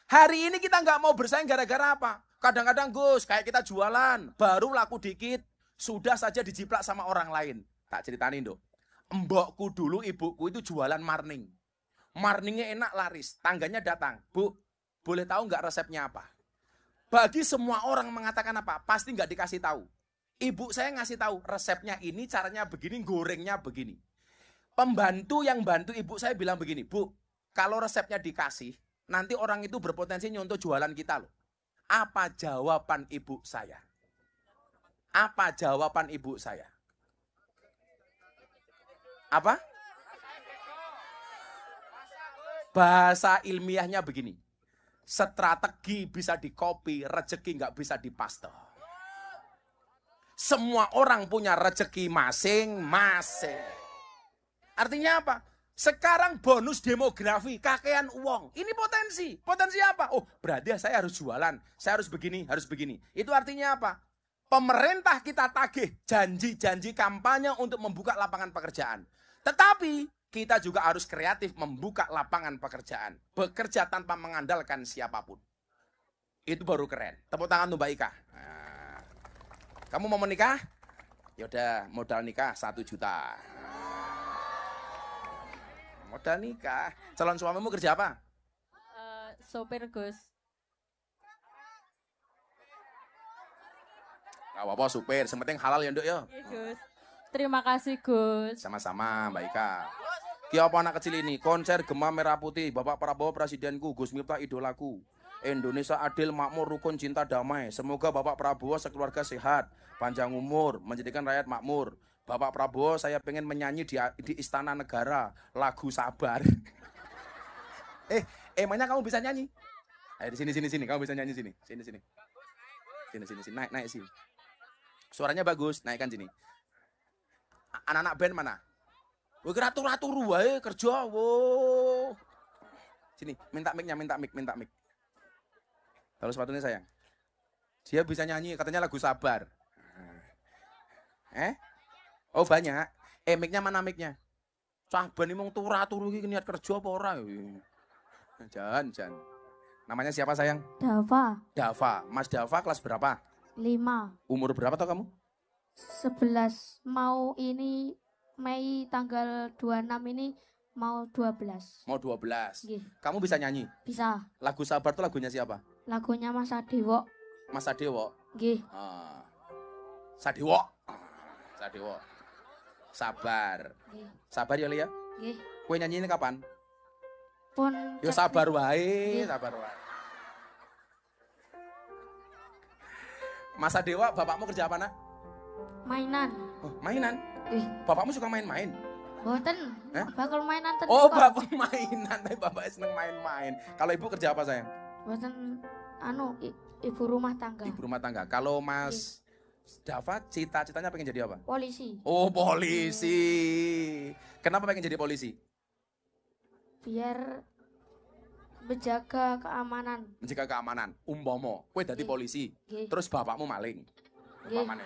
Speaker 1: hari ini kita nggak mau bersaing gara-gara apa? Kadang-kadang Gus, kayak kita jualan, baru laku dikit, sudah saja dijiplak sama orang lain. Tak ceritanin dong. Mbokku dulu, ibuku itu jualan marning. Marningnya enak laris, tangganya datang. Bu, boleh tahu nggak resepnya apa? Bagi semua orang mengatakan apa? Pasti nggak dikasih tahu. Ibu saya ngasih tahu resepnya ini, caranya begini, gorengnya begini. Pembantu yang bantu ibu saya bilang begini, Bu, kalau resepnya dikasih, nanti orang itu berpotensi nyontoh jualan kita loh. Apa jawaban ibu saya? Apa jawaban ibu saya? Apa? Bahasa ilmiahnya begini. Strategi bisa dikopi, rezeki nggak bisa dipaste. Semua orang punya rezeki masing-masing. Artinya apa? Sekarang bonus demografi, kakean uang. Ini potensi. Potensi apa? Oh, berarti saya harus jualan. Saya harus begini, harus begini. Itu artinya apa? Pemerintah kita tagih janji-janji kampanye untuk membuka lapangan pekerjaan. Tetapi kita juga harus kreatif membuka lapangan pekerjaan. Bekerja tanpa mengandalkan siapapun. Itu baru keren. Tepuk tangan untuk Mbak Ika. Nah, kamu mau menikah? Yaudah, modal nikah 1 juta. Modal nikah. Calon suamimu kerja apa?
Speaker 2: Sopir Gus.
Speaker 1: Gak apa-apa supir, sementing halal ya nduk ya.
Speaker 2: Gus. Terima kasih Gus.
Speaker 1: Sama-sama Mbak Ika. Ki apa anak kecil ini? Konser Gema Merah Putih, Bapak Prabowo presidenku, Gus Miftah idolaku. Indonesia adil, makmur, rukun, cinta, damai. Semoga Bapak Prabowo sekeluarga sehat, panjang umur, menjadikan rakyat makmur. Bapak Prabowo saya pengen menyanyi di Istana Negara, lagu Sabar. Emangnya kamu bisa nyanyi? Ayo di sini, kamu bisa nyanyi sini. Sini. Naik sini. Suaranya bagus, naikkan sini. Anak-anak band mana? Wih, turu wae kerja, wo. Sini, minta mic. Taruh sepatunya sayang. Dia bisa nyanyi, katanya lagu Sabar. Oh banyak. Mic-nya mana mic-nya? Saban ini mau turu iki niat kerja apa ora? Jangan. Namanya siapa sayang? Dava. Mas Dava kelas berapa?
Speaker 8: 5.
Speaker 1: Umur berapa tau kamu?
Speaker 8: 11. Mau ini Mei tanggal 26 ini mau 12.
Speaker 1: Mau 12.
Speaker 8: Nggih.
Speaker 1: Kamu bisa nyanyi?
Speaker 8: Bisa.
Speaker 1: Lagu Sabar tuh lagunya siapa?
Speaker 8: Lagunya Mas Sadewo.
Speaker 1: Mas Sadewo.
Speaker 8: Nggih.
Speaker 1: Sadewo. Sabar.
Speaker 8: Nggih.
Speaker 1: Sabar ya Lia?
Speaker 8: Nggih.
Speaker 1: Kowe nyanyi ini kapan?
Speaker 8: Pun
Speaker 1: Yo sabar wae, sabar wae. Mas Sadewa, bapakmu kerja apa nak?
Speaker 8: mainan.
Speaker 1: Oh, mainan? Bapakmu suka main-main?
Speaker 8: Boten. Bakal mainan tadi.
Speaker 1: Oh, bapak mainan, tapi bapaknya seneng main-main. Kalau ibu kerja apa sayang?
Speaker 8: Boten ibu rumah tangga.
Speaker 1: Ibu rumah tangga. Kalau Mas Dava cita-citanya pengen jadi apa?
Speaker 8: Polisi.
Speaker 1: Oh, polisi. Kenapa pengen jadi polisi?
Speaker 8: Biar menjaga keamanan.
Speaker 1: Menjaga keamanan. Umpomo, kowe dadi polisi. Terus bapakmu maling. Umpamane.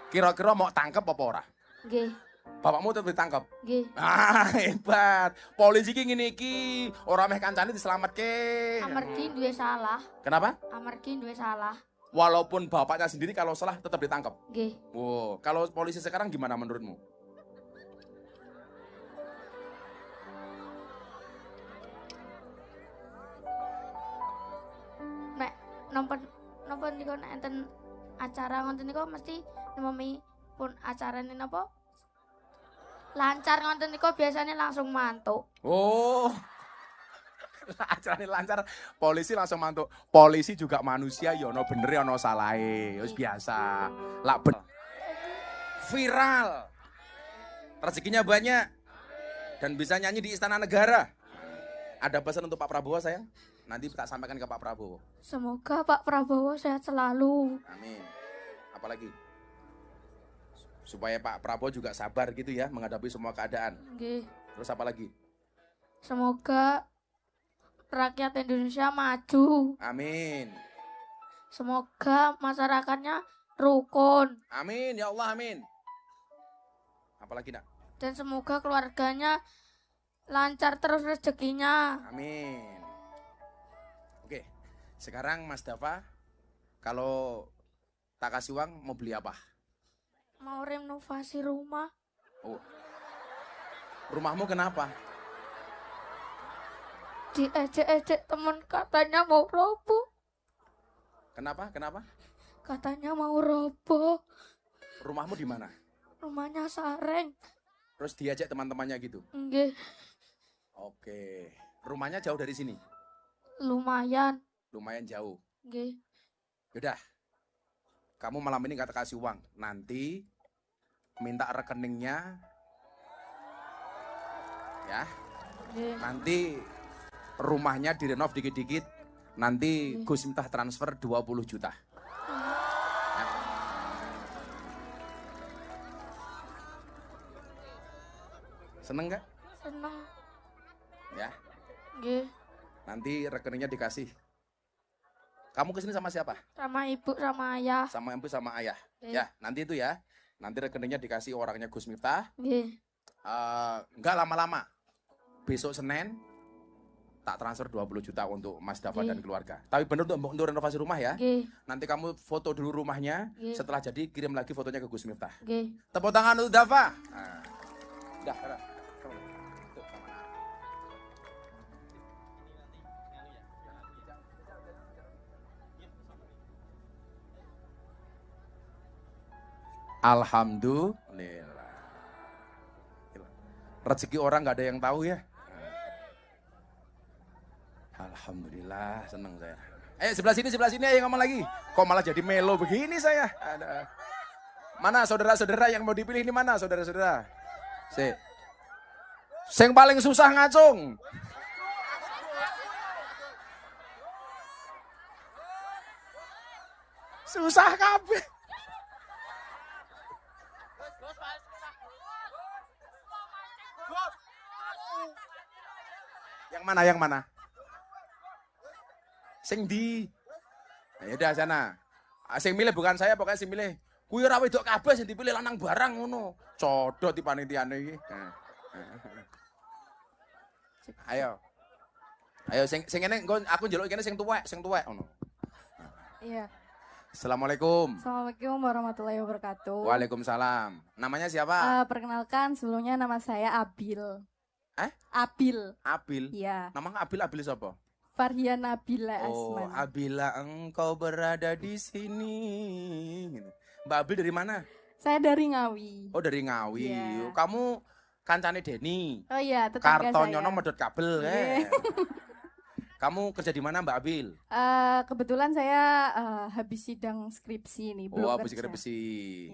Speaker 1: Kira-kira mau tangkep apa ora?
Speaker 8: Nggih.
Speaker 1: Bapakmu tetep ditangkep?
Speaker 8: Nggih.
Speaker 1: Hebat. Polisi ki ngene iki, ora meh kancane diselametke.
Speaker 8: Amargi duwe salah.
Speaker 1: Kenapa?
Speaker 8: Amargi duwe salah.
Speaker 1: Walaupun bapaknya sendiri kalau salah tetap ditangkap.
Speaker 8: Nggih.
Speaker 1: Wow, kalau polisi sekarang gimana menurutmu?
Speaker 8: Nek napa niku nek enten acara ngoten niku mesti nememi pun acarane napa? Lancar ngoten niku biasanya langsung mantuk.
Speaker 1: Oh. Acarane lancar, polisi langsung mantuk. Polisi juga manusia, ya ono bener ya ono salahe. Wis biasa. Lah viral. Rezekinya banyak dan bisa nyanyi di Istana Negara. Ada pesan untuk Pak Prabowo sayang? Nanti tak sampaikan ke Pak Prabowo.
Speaker 8: Semoga Pak Prabowo sehat selalu.
Speaker 1: Amin. Apalagi? Supaya Pak Prabowo juga sabar gitu ya menghadapi semua keadaan.
Speaker 8: Nggih.
Speaker 1: Terus apa lagi?
Speaker 8: Semoga rakyat Indonesia maju.
Speaker 1: Amin.
Speaker 8: Semoga masyarakatnya rukun.
Speaker 1: Amin ya Allah, amin. Apalagi nak?
Speaker 8: Dan semoga keluarganya lancar terus rezekinya.
Speaker 1: Amin. Oke, sekarang Mas Dava, kalau tak kasih uang mau beli apa?
Speaker 8: Mau renovasi rumah.
Speaker 1: Oh, rumahmu kenapa?
Speaker 8: Diejek-ejek temen katanya mau roboh.
Speaker 1: Kenapa? Kenapa?
Speaker 8: Katanya mau roboh.
Speaker 1: Rumahmu di mana?
Speaker 8: Rumahnya Sareng.
Speaker 1: Terus diajak teman-temannya gitu?
Speaker 8: Nggih,
Speaker 1: Oke, rumahnya jauh dari sini?
Speaker 8: lumayan.
Speaker 1: Lumayan jauh.
Speaker 8: Nggih.
Speaker 1: Yaudah, kamu malam ini gak kasih uang. Nanti minta rekeningnya. Ya,
Speaker 8: Nggih.
Speaker 1: nanti rumahnya direnov dikit-dikit. Nanti Gus Miftah transfer 20 juta. Ya. Seneng gak?
Speaker 8: Seneng.
Speaker 1: Ya,
Speaker 8: Nggih.
Speaker 1: nanti rekeningnya dikasih. Kamu kesini sama siapa?
Speaker 8: Sama ibu sama ayah.
Speaker 1: Sama ibu sama ayah.
Speaker 8: Nggih.
Speaker 1: Ya, nanti itu ya. Nanti rekeningnya dikasih orangnya Gus Miftah.
Speaker 8: Nggih.
Speaker 1: Enggak lama-lama. Besok Senin tak transfer 20 juta untuk Mas Dava dan keluarga. Tapi benar untuk renovasi rumah ya.
Speaker 8: Nggih.
Speaker 1: Nanti kamu foto dulu rumahnya.
Speaker 8: Nggih.
Speaker 1: Setelah jadi kirim lagi fotonya ke Gus Miftah.
Speaker 8: Nggih.
Speaker 1: Tepuk tangan untuk Dava. Nah. Udah. Tuh, sama anak. Alhamdulillah. Rezeki orang nggak ada yang tahu ya. Alhamdulillah, seneng saya. Sebelah sini ayo ngomong lagi. Kok malah jadi melo begini saya? Ada. Mana saudara-saudara yang mau dipilih ini mana saudara-saudara? Sing paling susah ngacung. Susah kabeh. Yang mana? Sing di. Nah, yaudah sana. Sing milih bukan saya, pokoknya sing milih. Kuwi ora wedok kabeh sing dipilih lanang barang ngono. Codot di panitiane iki. Ayo. Sing ngene aku njaluk kene sing tuwek ngono.
Speaker 5: Iya.
Speaker 1: Assalamualaikum.
Speaker 5: Assalamualaikum warahmatullahi wabarakatuh.
Speaker 1: Waalaikumsalam. Namanya siapa?
Speaker 5: Perkenalkan sebelumnya nama saya Abil. Abil.
Speaker 1: Abil.
Speaker 5: Iya.
Speaker 1: Namanya Abil siapa?
Speaker 5: Farhian Nabila
Speaker 1: Oh,
Speaker 5: Asman.
Speaker 1: Abila engkau berada di sini. Mbak Abil dari mana?
Speaker 5: Saya dari Ngawi.
Speaker 1: Oh, dari Ngawi.
Speaker 5: Iya.
Speaker 1: Kamu kancane Deni.
Speaker 5: Oh iya, tetangga
Speaker 1: Kartonyono
Speaker 5: saya.
Speaker 1: medot kabel.
Speaker 5: Iya.
Speaker 1: Kamu kerja di mana Mbak Abil?
Speaker 5: Kebetulan saya habis sidang skripsi nih, belum
Speaker 1: Oh, habis
Speaker 5: kerja.
Speaker 1: skripsi.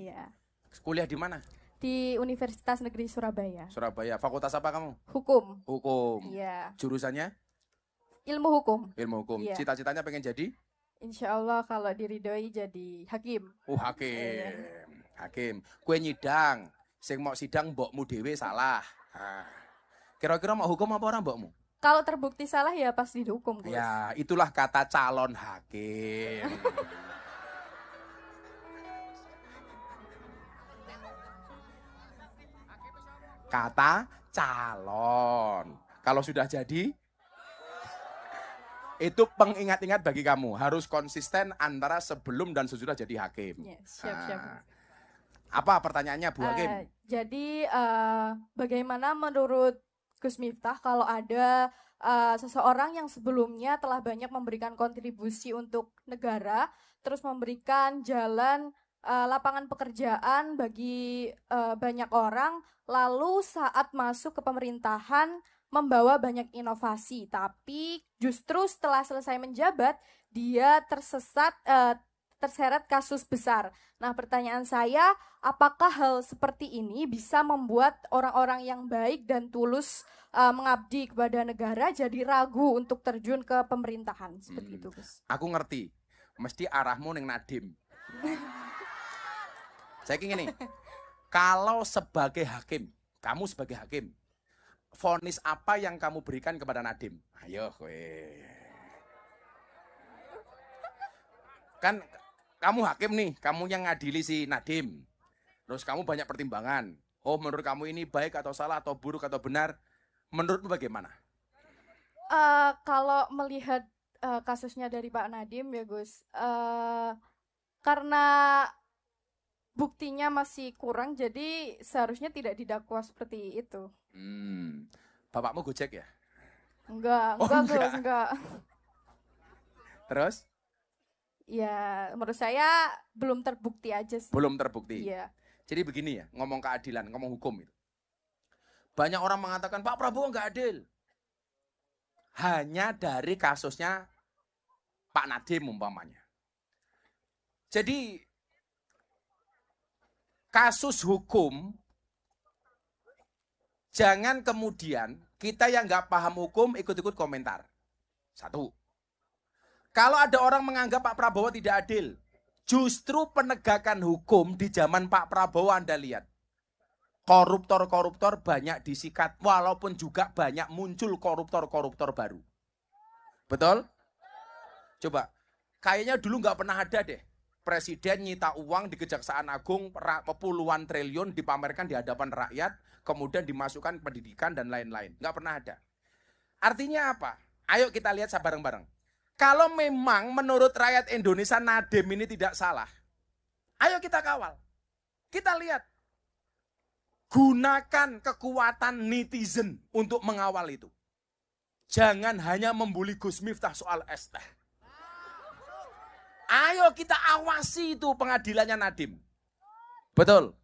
Speaker 5: Iya.
Speaker 1: Kuliah di mana?
Speaker 5: Di Universitas Negeri Surabaya.
Speaker 1: Surabaya. Fakultas apa kamu?
Speaker 5: Hukum.
Speaker 1: Hukum.
Speaker 5: Iya.
Speaker 1: Jurusannya?
Speaker 5: Ilmu hukum.
Speaker 1: Ilmu hukum.
Speaker 5: Iya.
Speaker 1: Cita-citanya pengen jadi?
Speaker 5: Insya Allah kalau diridhoi jadi hakim.
Speaker 1: Hakim. Hakim. Kue nyidang. Sing mau sidang mbokmu dhewe salah. Kira-kira mau hukum apa orang mbokmu?
Speaker 5: Kalau terbukti salah ya pasti dihukum, Gus.
Speaker 1: Ya, itulah kata calon hakim. Kata calon. Kalau sudah jadi, itu pengingat-ingat bagi kamu. Harus konsisten antara sebelum dan sesudah jadi hakim.
Speaker 5: Ya, siap.
Speaker 1: Apa pertanyaannya Bu Hakim?
Speaker 5: Jadi bagaimana menurut Gus Miftah kalau ada seseorang yang sebelumnya telah banyak memberikan kontribusi untuk negara, terus memberikan jalan lapangan pekerjaan bagi banyak orang, lalu saat masuk ke pemerintahan membawa banyak inovasi, tapi justru setelah selesai menjabat dia terseret kasus besar. Nah, pertanyaan saya, apakah hal seperti ini bisa membuat orang-orang yang baik dan tulus mengabdi kepada negara jadi ragu untuk terjun ke pemerintahan seperti itu, Gus?
Speaker 1: Aku ngerti, mesti arahmu neng Nadim. Saya ingin nih, kalau sebagai hakim, kamu sebagai hakim, vonis apa yang kamu berikan kepada Nadim? Ayo, kan kamu hakim nih, kamu yang ngadili si Nadim. Terus kamu banyak pertimbangan. Oh, menurut kamu ini baik atau salah atau buruk atau benar? Menurutmu bagaimana?
Speaker 5: Kalau melihat kasusnya dari Pak Nadim ya Gus, karena buktinya masih kurang, jadi seharusnya tidak didakwa seperti itu.
Speaker 1: Bapakmu Gojek ya?
Speaker 5: Enggak, Gus, enggak.
Speaker 1: Terus?
Speaker 5: Ya, menurut saya belum terbukti aja sih.
Speaker 1: Belum terbukti?
Speaker 5: Iya.
Speaker 1: Jadi begini ya, ngomong keadilan, ngomong hukum itu. Banyak orang mengatakan, Pak Prabowo nggak adil. Hanya dari kasusnya Pak Nadiem umpamanya. Jadi, kasus hukum, jangan kemudian kita yang nggak paham hukum ikut-ikut komentar. Satu. Kalau ada orang menganggap Pak Prabowo tidak adil, justru penegakan hukum di zaman Pak Prabowo Anda lihat. Koruptor-koruptor banyak disikat, walaupun juga banyak muncul koruptor-koruptor baru. Betul? Coba, kayaknya dulu nggak pernah ada deh. Presiden nyita uang di Kejaksaan Agung puluhan triliun dipamerkan di hadapan rakyat, kemudian dimasukkan pendidikan dan lain-lain. Nggak pernah ada. Artinya apa? Ayo kita lihat bareng-bareng. Kalau memang menurut rakyat Indonesia Nadiem ini tidak salah, ayo kita kawal. Kita lihat. Gunakan kekuatan netizen untuk mengawal itu. Jangan hanya membuli Gus Miftah soal es teh. Ayo kita awasi itu pengadilannya Nadiem. Betul.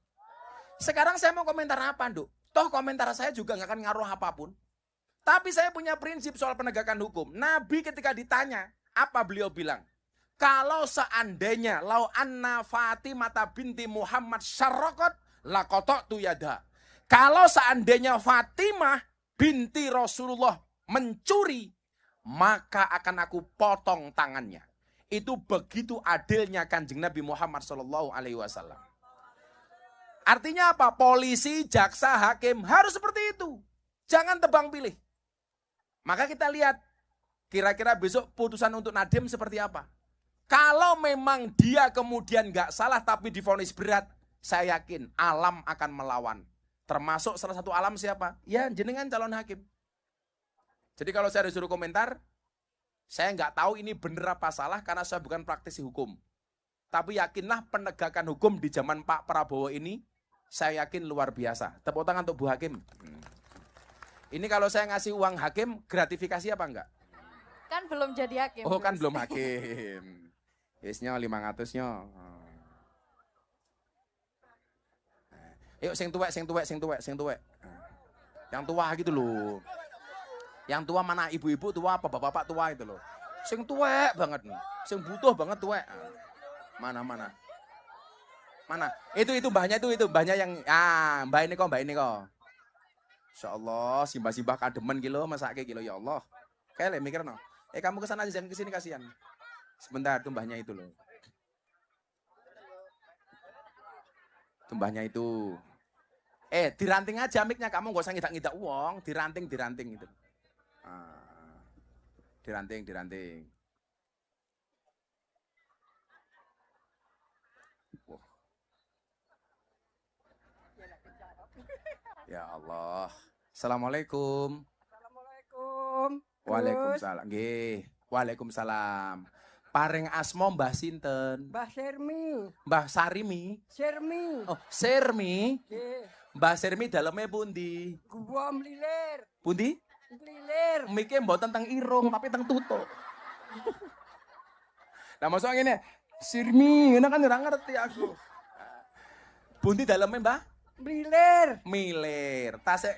Speaker 1: Sekarang saya mau komentar apa, Nduk? Toh komentar saya juga nggak akan ngaruh apapun. Tapi saya punya prinsip soal penegakan hukum. Nabi ketika ditanya, apa beliau bilang? Kalau seandainya lau anna Fatimah binti Muhammad syarraqat laqata'tu yada. Kalau seandainya Fatimah binti Rasulullah mencuri, maka akan aku potong tangannya. Itu begitu adilnya Kanjeng Nabi Muhammad SAW. Artinya apa? Polisi, jaksa, hakim harus seperti itu. Jangan tebang pilih. Maka kita lihat, kira-kira besok putusan untuk Nadiem seperti apa. Kalau memang dia kemudian nggak salah tapi divonis berat, saya yakin alam akan melawan. Termasuk salah satu alam siapa? Ya jenengan calon hakim. Jadi kalau saya disuruh komentar, saya nggak tahu ini benar apa salah karena saya bukan praktisi hukum. Tapi yakinlah penegakan hukum di zaman Pak Prabowo ini, saya yakin luar biasa. Tepuk tangan untuk Bu Hakim. Ini kalau saya ngasih uang hakim, gratifikasi apa enggak?
Speaker 5: Kan belum jadi hakim.
Speaker 1: Oh, kan belum hakim. Yesnya 500 nya. Yuk sing tuwek. Yang tua gitu loh. Yang tua mana ibu-ibu tua apa bapak-bapak tua itu loh. Sing tuwek banget. Sing butuh banget tuwek. Mana? Itu mbahnya yang mbak ini kok. Insyaallah simbah-simbah kademen kilo masake kilo ya Allah. Kayak mikir no. Kamu kesana aja jangan kesini kasihan. Sebentar tumbahnya itu loh. Tumbahnya itu. Diranting aja miknya kamu gak usah ngidak-ngidak uang, diranting itu. Diranting. Wah. Ya Allah. Assalamualaikum. Waalaikumsalam. Nggih. Waalaikumsalam. Paring asma Mbah sinten?
Speaker 6: Mbah Sermi.
Speaker 1: Mbah Sarimi.
Speaker 6: Sermi.
Speaker 1: Oh, Sermi.
Speaker 6: Nggih.
Speaker 1: Mbah Sermi daleme pundi?
Speaker 6: Gua mlilir.
Speaker 1: Pundi?
Speaker 6: Mlilir.
Speaker 1: Mike mboten teng irung tapi teng tutuk. Nah, maksud ngene, Sirmi, ngene kan ora ngerti aku. Pundi daleme, Mbah?
Speaker 6: Mlilir.
Speaker 1: Milir. Tasik.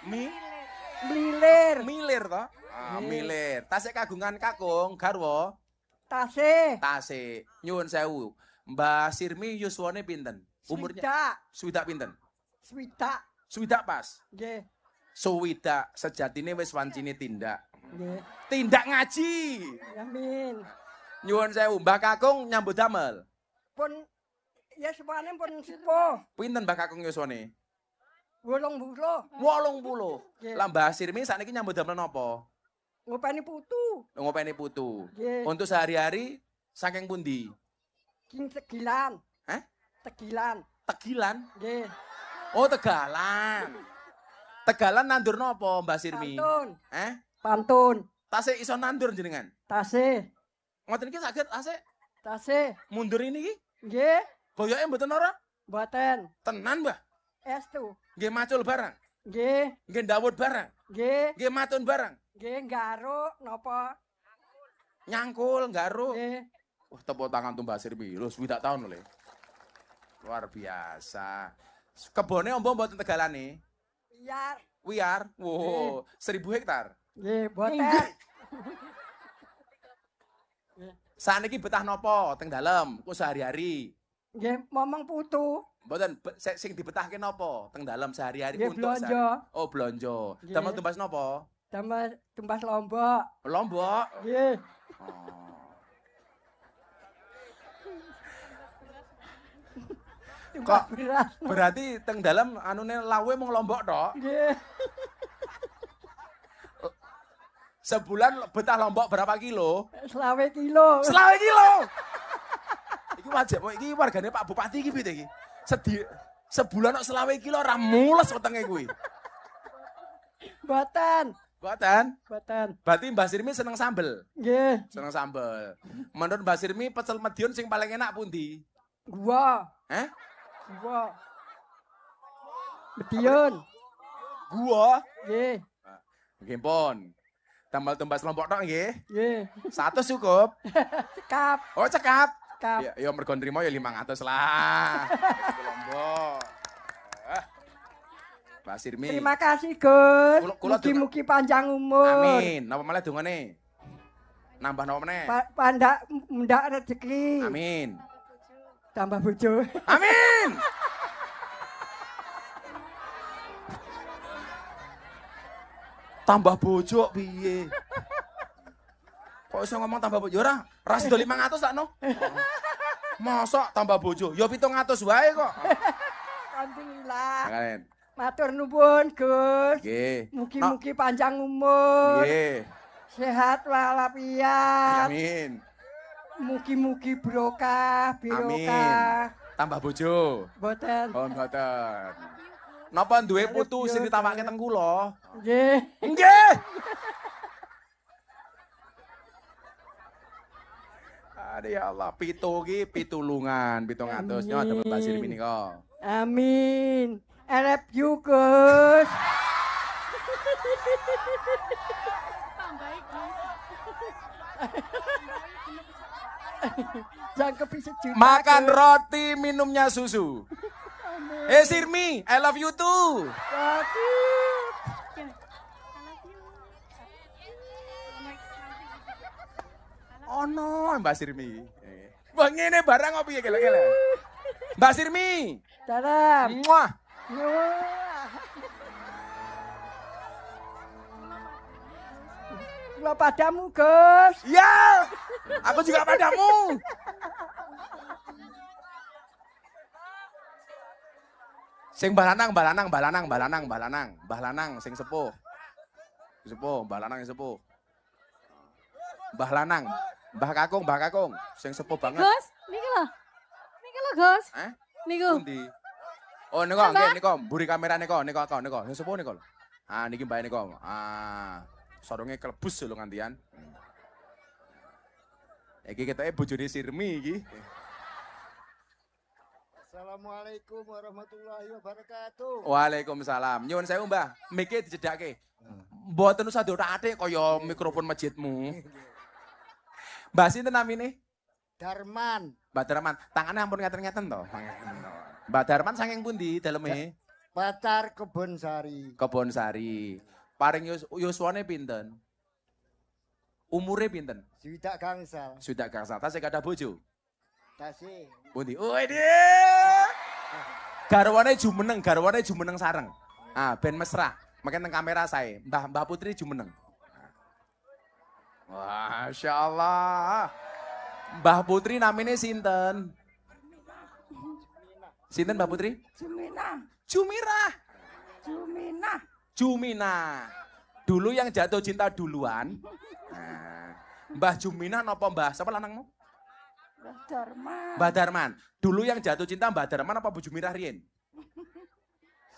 Speaker 6: Mililir.
Speaker 1: Milir toh? Ah, milir. Tasik kagungan kakung garwa.
Speaker 6: Tasih.
Speaker 1: Nyuwun sewu. Mbah Sirmi yuswane pinten? Umurnya swidak pinten? Swidak pas.
Speaker 6: Nggih.
Speaker 1: Swidak sejatine wis wancine tindak.
Speaker 6: Nggih.
Speaker 1: Tindak ngaji.
Speaker 6: Amin.
Speaker 1: Nyuwun sewu, Mbah Kakung nyambut damel.
Speaker 6: Pun ya sepane pun sepuh.
Speaker 1: Pinten Mbah Kakung yuswane?
Speaker 6: 80.
Speaker 1: 80. Lah Mbah Sirmi sakniki nyambut damel napa?
Speaker 6: Ngopeni putu.
Speaker 1: Ngopeni putu.
Speaker 6: Nggih.
Speaker 1: Untuk sehari-hari saking pundi?
Speaker 6: King Tegilan.
Speaker 1: Hah?
Speaker 6: Tegilan.
Speaker 1: Tegilan?
Speaker 6: Nggih.
Speaker 1: Oh, Tegalan. Tegalan nandur napa Mbah Sirmi?
Speaker 6: Pantun.
Speaker 1: Pantun. Tasik iso nandur jenengan?
Speaker 6: Tasih.
Speaker 1: Ngoten iki saged tasik?
Speaker 6: Tasih.
Speaker 1: Mundur ini iki?
Speaker 6: Nggih.
Speaker 1: Boyoke mboten ora?
Speaker 6: Mboten.
Speaker 1: Tenan, Mbah?
Speaker 6: Estu.
Speaker 1: Nggih macul barang?
Speaker 6: Nggih.
Speaker 1: Nggih ndawut barang?
Speaker 6: Nggih.
Speaker 1: Nggih matun barang?
Speaker 6: Nggih garuk napa?
Speaker 1: Nyangkul, garuk.
Speaker 6: Nggih.
Speaker 1: Wah, tepuk tangan tuh Mbah Sirmi. Lho, 7 tahun lho. Luar biasa. Kebone ombo mboten tegalane? Wiar. Wow, 1000 hektar.
Speaker 6: Nggih, mboten.
Speaker 1: Saniki betah napa teng dalem? Ku sehari-hari.
Speaker 6: Nggih, momong putu.
Speaker 1: Mboten sing dibetahke napa teng dalem sehari-hari
Speaker 6: Nggih,
Speaker 1: untuk
Speaker 6: blonjo.
Speaker 1: Oh, blonjo.
Speaker 6: Nggih.
Speaker 1: Damel tumbas napa?
Speaker 6: Damel tumbas lombok.
Speaker 1: Lombok.
Speaker 6: Nggih.
Speaker 1: Oh. Kok berarti teng dalam anune lawe mung lombok tok?
Speaker 6: Nggih.
Speaker 1: Sebulan betah lombok berapa kilo?
Speaker 6: 20 kilo.
Speaker 1: 20 kilo. Iki wajib, iki wargane Pak Bupati iki piye iki? Sebulan kok 20 kilo ora mules wetenge kuwi.
Speaker 6: Mboten.
Speaker 1: Berarti Mbah Sirmi seneng sambel?
Speaker 6: Nggih.
Speaker 1: Seneng sambel. Menurut Mbah Sirmi pecel Madiun sing paling enak pundi?
Speaker 6: Gua. Gua. Madiun.
Speaker 1: Gua?
Speaker 6: Nggih.
Speaker 1: Nggih pun. Tambal tumbas lombok tok nggih?
Speaker 6: Nggih.
Speaker 1: 100 cukup?
Speaker 6: Cekap.
Speaker 1: Oh, cekap.
Speaker 6: Cekap.
Speaker 1: Ya mergo nrimo ya 500 lah. Lombok. Mbah Sirmi.
Speaker 6: Terima kasih, Gus.
Speaker 1: Mugi-mugi
Speaker 6: panjang umur.
Speaker 1: Amin. Napa malah dongane? Nambah napa meneh?
Speaker 6: Pandak mendak rezeki.
Speaker 1: Amin.
Speaker 6: Tambah bojo.
Speaker 1: Amin. Tambah bojo piye? Kok iso ngomong tambah bojo? Ora, ras 500 tak no. Mosok tambah bojo? Ya 700 wae kok.
Speaker 6: Alhamdulillah.
Speaker 1: Kalian.
Speaker 6: Matur nuwun, Gus.
Speaker 1: Nggih.
Speaker 6: Mugi-mugi panjang umur.
Speaker 1: Nggih.
Speaker 6: Sehat walafiat.
Speaker 1: Amin.
Speaker 6: Mugi-mugi barokah.
Speaker 1: Amin. Tambah bojo.
Speaker 6: Mboten.
Speaker 1: Oh, mboten. Napa duwe putu sing ditawake teng kula?
Speaker 6: Nggih.
Speaker 1: Nggih. Aduh ya Allah, pitulungan, 700 nyo ada Mbah Sirmi nika.
Speaker 6: Amin. I love you, Gus.
Speaker 1: Makan roti, minumnya susu. Sirmi, I love you too. Oh no, Mbak Sirmi. Wah ngene barang apa ya gila-gila. Mbak Sirmi.
Speaker 6: Dalam.
Speaker 1: Muah.
Speaker 6: Lo padamu, Gus.
Speaker 1: Ya, aku juga padamu. Sing balanang, sing sepuh. Sepuh, balanang sing sepuh. Mbah Lanang, Mbah Kakung, sing sepuh banget.
Speaker 2: Gus, niki lho, Gus. Niku.
Speaker 1: Pundi? Oh, niko, mburi kamera niko, sing sepuh niko. Ah, niki mbah niko. Ah, sorongnya kelebus lho ngantian. Iki ketoke bojone Sirmi iki.
Speaker 7: Assalamualaikum warahmatullahi wabarakatuh.
Speaker 1: Waalaikumsalam. Nyuwun sewu, Mbah. Mike dijedake. Mboten usah diotak-atik kaya mikrofon masjidmu. Mbah sinten namine?
Speaker 7: Darman.
Speaker 1: Mbah Darman. Tangane ampun ngeten-ngeten to. Mbah Darman saking pundi daleme?
Speaker 7: Pacar Kebon Sari.
Speaker 1: Kebon Sari. Paring yuswane pinten? Umure pinten?
Speaker 7: Swidak gangsal.
Speaker 1: Sudah gangsal. Tasih kada bojo?
Speaker 7: Tasih.
Speaker 1: Pundi? Garwane jumeneng sareng. Ah, ben mesra. Makin nang kamera saya. Mbah Putri jumeneng. Masya Allah. Mbah Putri namanya sinten? Sinten Mbah Putri? Jumina. Dulu yang jatuh cinta duluan. Nah, Mbah Jumina napa Mbah? Siapa lanangmu? Mbah Darman. Dulu yang jatuh cinta Mbah Darman apa Bu Jumirah riyen?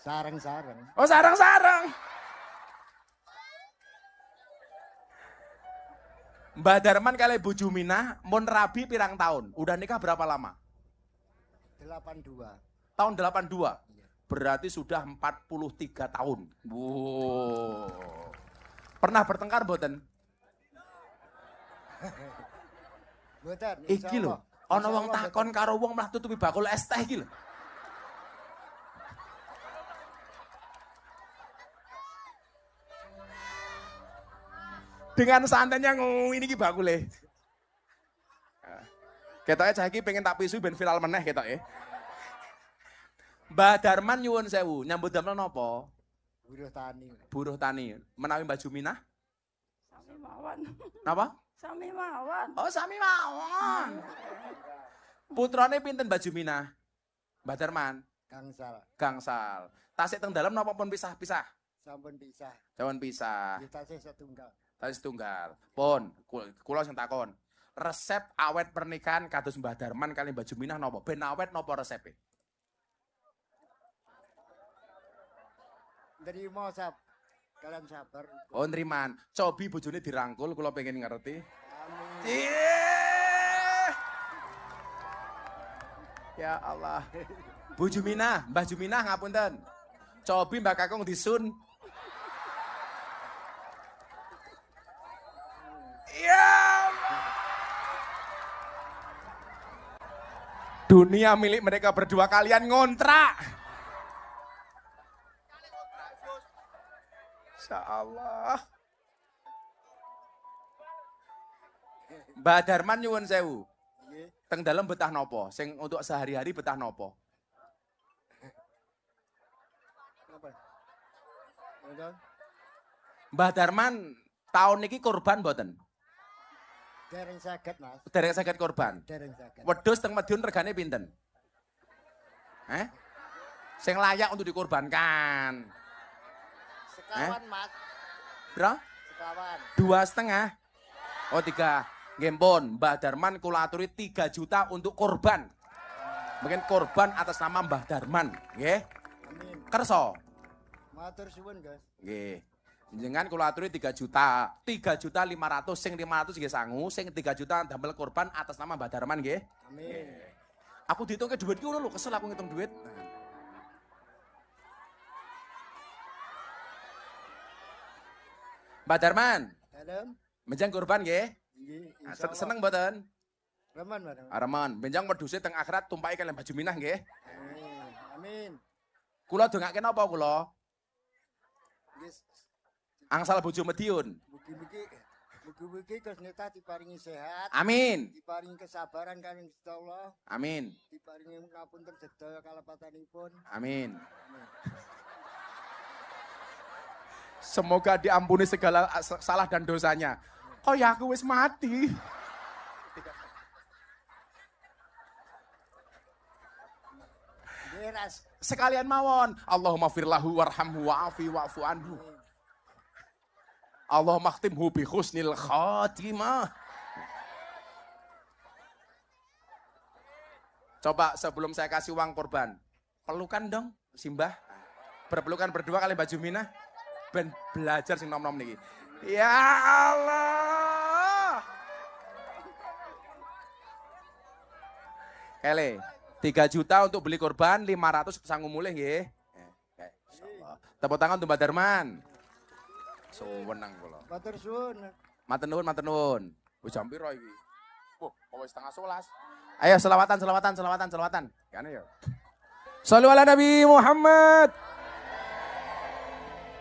Speaker 7: Sareng-sareng.
Speaker 1: Oh, sareng-sareng. Mbah Darman kali Bu Juminah mun rabi pirang tahun? Udah nikah berapa lama?
Speaker 7: 82.
Speaker 1: Tahun 82. Berarti sudah 43 tahun. Wow. Pernah bertengkar mboten?
Speaker 7: Mboten.
Speaker 1: Iki lho, ana wong takon karo wong malah tutupi bakul es teh iki lho. Dengan santainya ini ki bakule. Ketoke cah iki pengen tak pisu ben viral meneh ketoke. Mbah Darman nyuwun sewu, nyambut damel napa? Buruh tani. Menawi Mbah Juminah?
Speaker 6: Sami mawon.
Speaker 1: Napa?
Speaker 6: Sami mawon.
Speaker 1: Oh, sami mawon. Putrane pinten Mbah Juminah? Mbah Darman? Gangsal. Tasik teng dalem napa pun pisah-pisah?
Speaker 7: Sampun pisah.
Speaker 1: Sampun pisah.
Speaker 7: Tasik setunggal.
Speaker 1: Tasik setunggal. Pun, kula sing takon. Resep awet pernikahan kados Mbah Darman kali Mbah Juminah napa? Ben awet napa resepe?
Speaker 7: Nerima kalian sabar.
Speaker 1: Oh, neriman. Cobi bojone dirangkul kula pengen ngerti.
Speaker 7: Amin.
Speaker 1: Ya Allah. Bu Juminah, Mbah Juminah ngapunten. Cobi Mbak Kakung disun. Ya Allah. Dunia milik mereka berdua, kalian ngontrak. Masya Allah. Mbah Darman nyuwun sewu. Teng dalem betah nopo? Sing untuk sehari-hari betah nopo? Mbah Darman tahun niki korban mboten?
Speaker 7: Dereng saged, Mas.
Speaker 1: Dereng saged korban.
Speaker 7: Dereng saged.
Speaker 1: Wedhus teng Madiun regane pinten? Sing layak untuk dikorbankan.
Speaker 7: Sekawan, Mas.
Speaker 1: Bro?
Speaker 7: Sekawan.
Speaker 1: 2,5. Oh 3. Ngempun, Mbah Darman kula aturi 3 juta untuk korban. Mungkin korban atas nama Mbah Darman, nggih.
Speaker 7: Amin.
Speaker 1: Kerso.
Speaker 7: Matur suwun, Guys.
Speaker 1: Nggih. Jenengan kula aturi 3 juta. 3.500.000 sing 500 nggih sangu, sing 3 juta damel korban atas nama Mbah Darman nggih.
Speaker 7: Amin.
Speaker 1: Aku dihitungke dhuwit ki ngono lho, kesel aku ngitung dhuwit. Mbah Darman.
Speaker 7: Dalem.
Speaker 1: Benjang korban nggih.
Speaker 7: Nggih.
Speaker 1: Seneng mboten?
Speaker 7: Reman, Mas.
Speaker 1: Remen. Benjang wedhuse teng akhirat tumpaki kalian Mbah Juminah nggih.
Speaker 7: Amin. Amin.
Speaker 1: Kula dongake napa kula?
Speaker 7: Nggih.
Speaker 1: Angsal bojo Madiun.
Speaker 7: Mugi-mugi Gus Neta diparingi sehat.
Speaker 1: Amin.
Speaker 7: Diparingi kesabaran kalian Gusti Allah.
Speaker 1: Amin.
Speaker 7: Diparingi ngapunten sedaya kalepatanipun.
Speaker 1: Amin. Semoga diampuni segala salah dan dosanya. Oh ya aku wis mati.
Speaker 7: Beras.
Speaker 1: Sekalian mawon. Allahumma firlahu warhamhu wa'afi wa'fu anhu. Allahumma khtimhu bi husnil khatimah. Coba sebelum saya kasih uang korban, pelukan dong Simbah. Berpelukan berdua kali Mbah Juminah. Ben belajar sing nom-nom niki. Ya Allah. Kele, 3 juta untuk beli korban, 500 sanggup mulih nggih. Insyaallah. Tepuk tangan untuk Mbak Darman. Suwenang kula.
Speaker 7: Matur suwun.
Speaker 1: Matur nuwun, matur nuwun. Wis jam piro iki? Wis setengah 11. Ayo selawatan. Kan ya. Shallu ala Nabi Muhammad.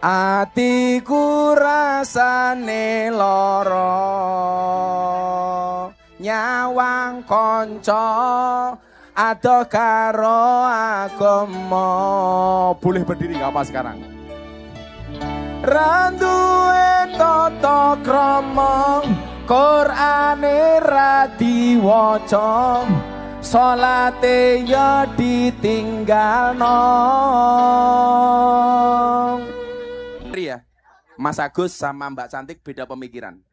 Speaker 1: Atiku rasane lara, nyawang kanca adoh karo agama. Boleh berdiri nggak apa sekarang? Randuwe tata krama, Qur'ane ra diwaca, salate ya ditinggalno. Ya, Mas Agus sama Mbak Cantik beda pemikiran.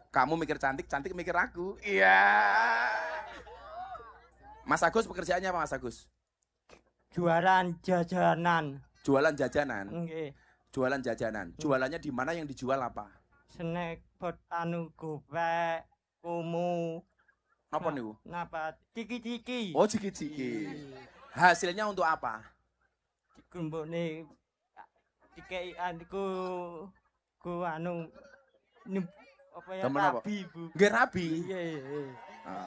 Speaker 1: Kamu mikir cantik, cantik mikir aku. Iya. Mas Agus pekerjaannya apa Mas Agus?
Speaker 6: Jualan jajanan.
Speaker 1: Jualan jajanan.
Speaker 6: Nggih.
Speaker 1: Jualan jajanan. Jualannya di mana, yang dijual apa?
Speaker 6: Snack pot anu gopek, kumu.
Speaker 1: Apa niku?
Speaker 6: Napa? Ciki-ciki.
Speaker 1: Oh, ciki-ciki. Hasilnya untuk apa?
Speaker 6: Dikumpulne dikei aniku ku anu apa ya,
Speaker 1: Temen apa?
Speaker 6: rabi, Bu.
Speaker 1: Nggih rabi.
Speaker 6: Iya, iya.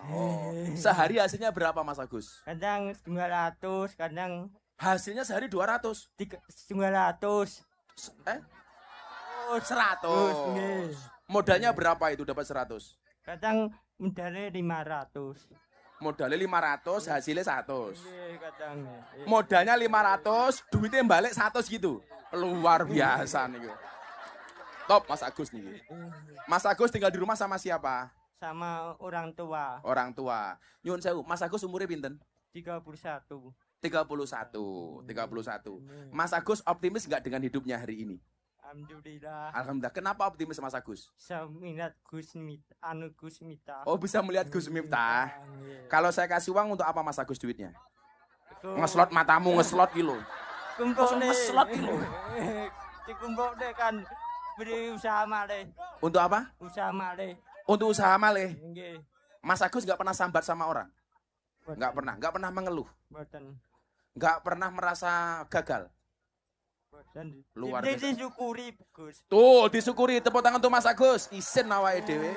Speaker 1: Oh. Sehari hasilnya berapa Mas Agus?
Speaker 6: Kadang 200, kadang
Speaker 1: Hasilnya sehari 200.
Speaker 6: 200.
Speaker 1: 100.
Speaker 6: Nggih.
Speaker 1: Modalnya berapa itu dapat 100?
Speaker 6: Kadang modalnya 500.
Speaker 1: Modalnya 500, hasilnya 100.
Speaker 6: Nggih, kadang.
Speaker 1: Modalnya 500, duitnya balik 100 gitu. Luar biasa nih. Top Mas Agus nih. Mas Agus tinggal di rumah sama siapa?
Speaker 6: Sama orang tua.
Speaker 1: Orang tua. Nyun sewu, Mas Agus umurnya pinten?
Speaker 6: 31.
Speaker 1: 31. Mas Agus optimis nggak dengan hidupnya hari ini?
Speaker 6: Alhamdulillah.
Speaker 1: Alhamdulillah. Kenapa optimis Mas Agus?
Speaker 6: Saya minat Gus Miftah.
Speaker 1: Oh, bisa melihat Gus Miftah.
Speaker 6: Iya.
Speaker 1: Kalau saya kasih uang untuk apa Mas Agus duitnya?
Speaker 6: Iku
Speaker 1: Ngeslot matamu, ngeslot gitu.
Speaker 6: kumpul deh.
Speaker 1: Ngeslot gitu.
Speaker 6: Dikumpul deh kan beri usaha malih.
Speaker 1: Untuk apa?
Speaker 6: Usaha malih.
Speaker 1: Untuk usaha malih.
Speaker 6: Nggih.
Speaker 1: Mas Agus nggak pernah sambat sama orang? Nggak pernah mengeluh?
Speaker 6: Mboten.
Speaker 1: Nggak pernah merasa gagal?
Speaker 6: Mboten.
Speaker 1: Luar biasa.
Speaker 6: Disyukuri, Gus.
Speaker 1: Tuh, disyukuri. Tepuk tangan untuk Mas Agus. Isin awake dhewe.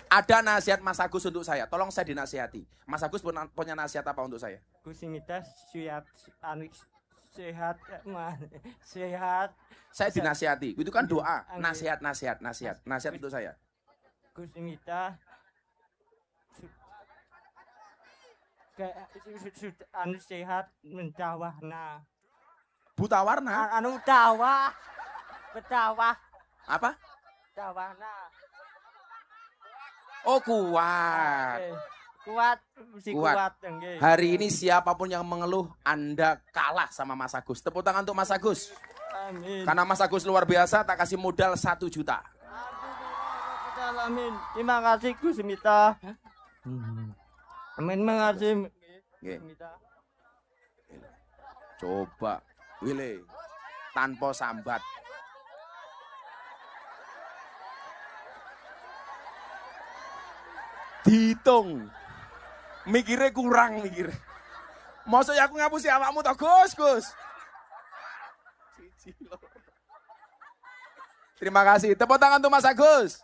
Speaker 1: Ada nasihat Mas Agus untuk saya. Tolong saya dinasihati. Mas Agus punya nasihat apa untuk saya?
Speaker 6: Gus Miftah siap sehat, sehat.
Speaker 1: Saya dinasihati. Itu kan doa. Nasihat untuk saya.
Speaker 6: Gus Miftah anu sehat mentawahna.
Speaker 1: Buta warna?
Speaker 6: Anu tawah. Betawah.
Speaker 1: Apa?
Speaker 6: Tawahna.
Speaker 1: Oh, kuat.
Speaker 6: Kuat, mesti kuat.
Speaker 1: Hari ini siapapun yang mengeluh, Anda kalah sama Mas Agus. Tepuk tangan untuk Mas Agus.
Speaker 6: Amin.
Speaker 1: Karena Mas Agus luar biasa, tak kasih modal 1 juta.
Speaker 6: Amin. Terima kasih Gus Miftah. Amin, mengasih.
Speaker 1: Coba, Wile, tanpa sambat. Dihitung. Mikirnya kurang, mikir. Maksudnya aku ngapusi awakmu toh, Gus. Terima kasih. Tepuk tangan untuk Mas Agus.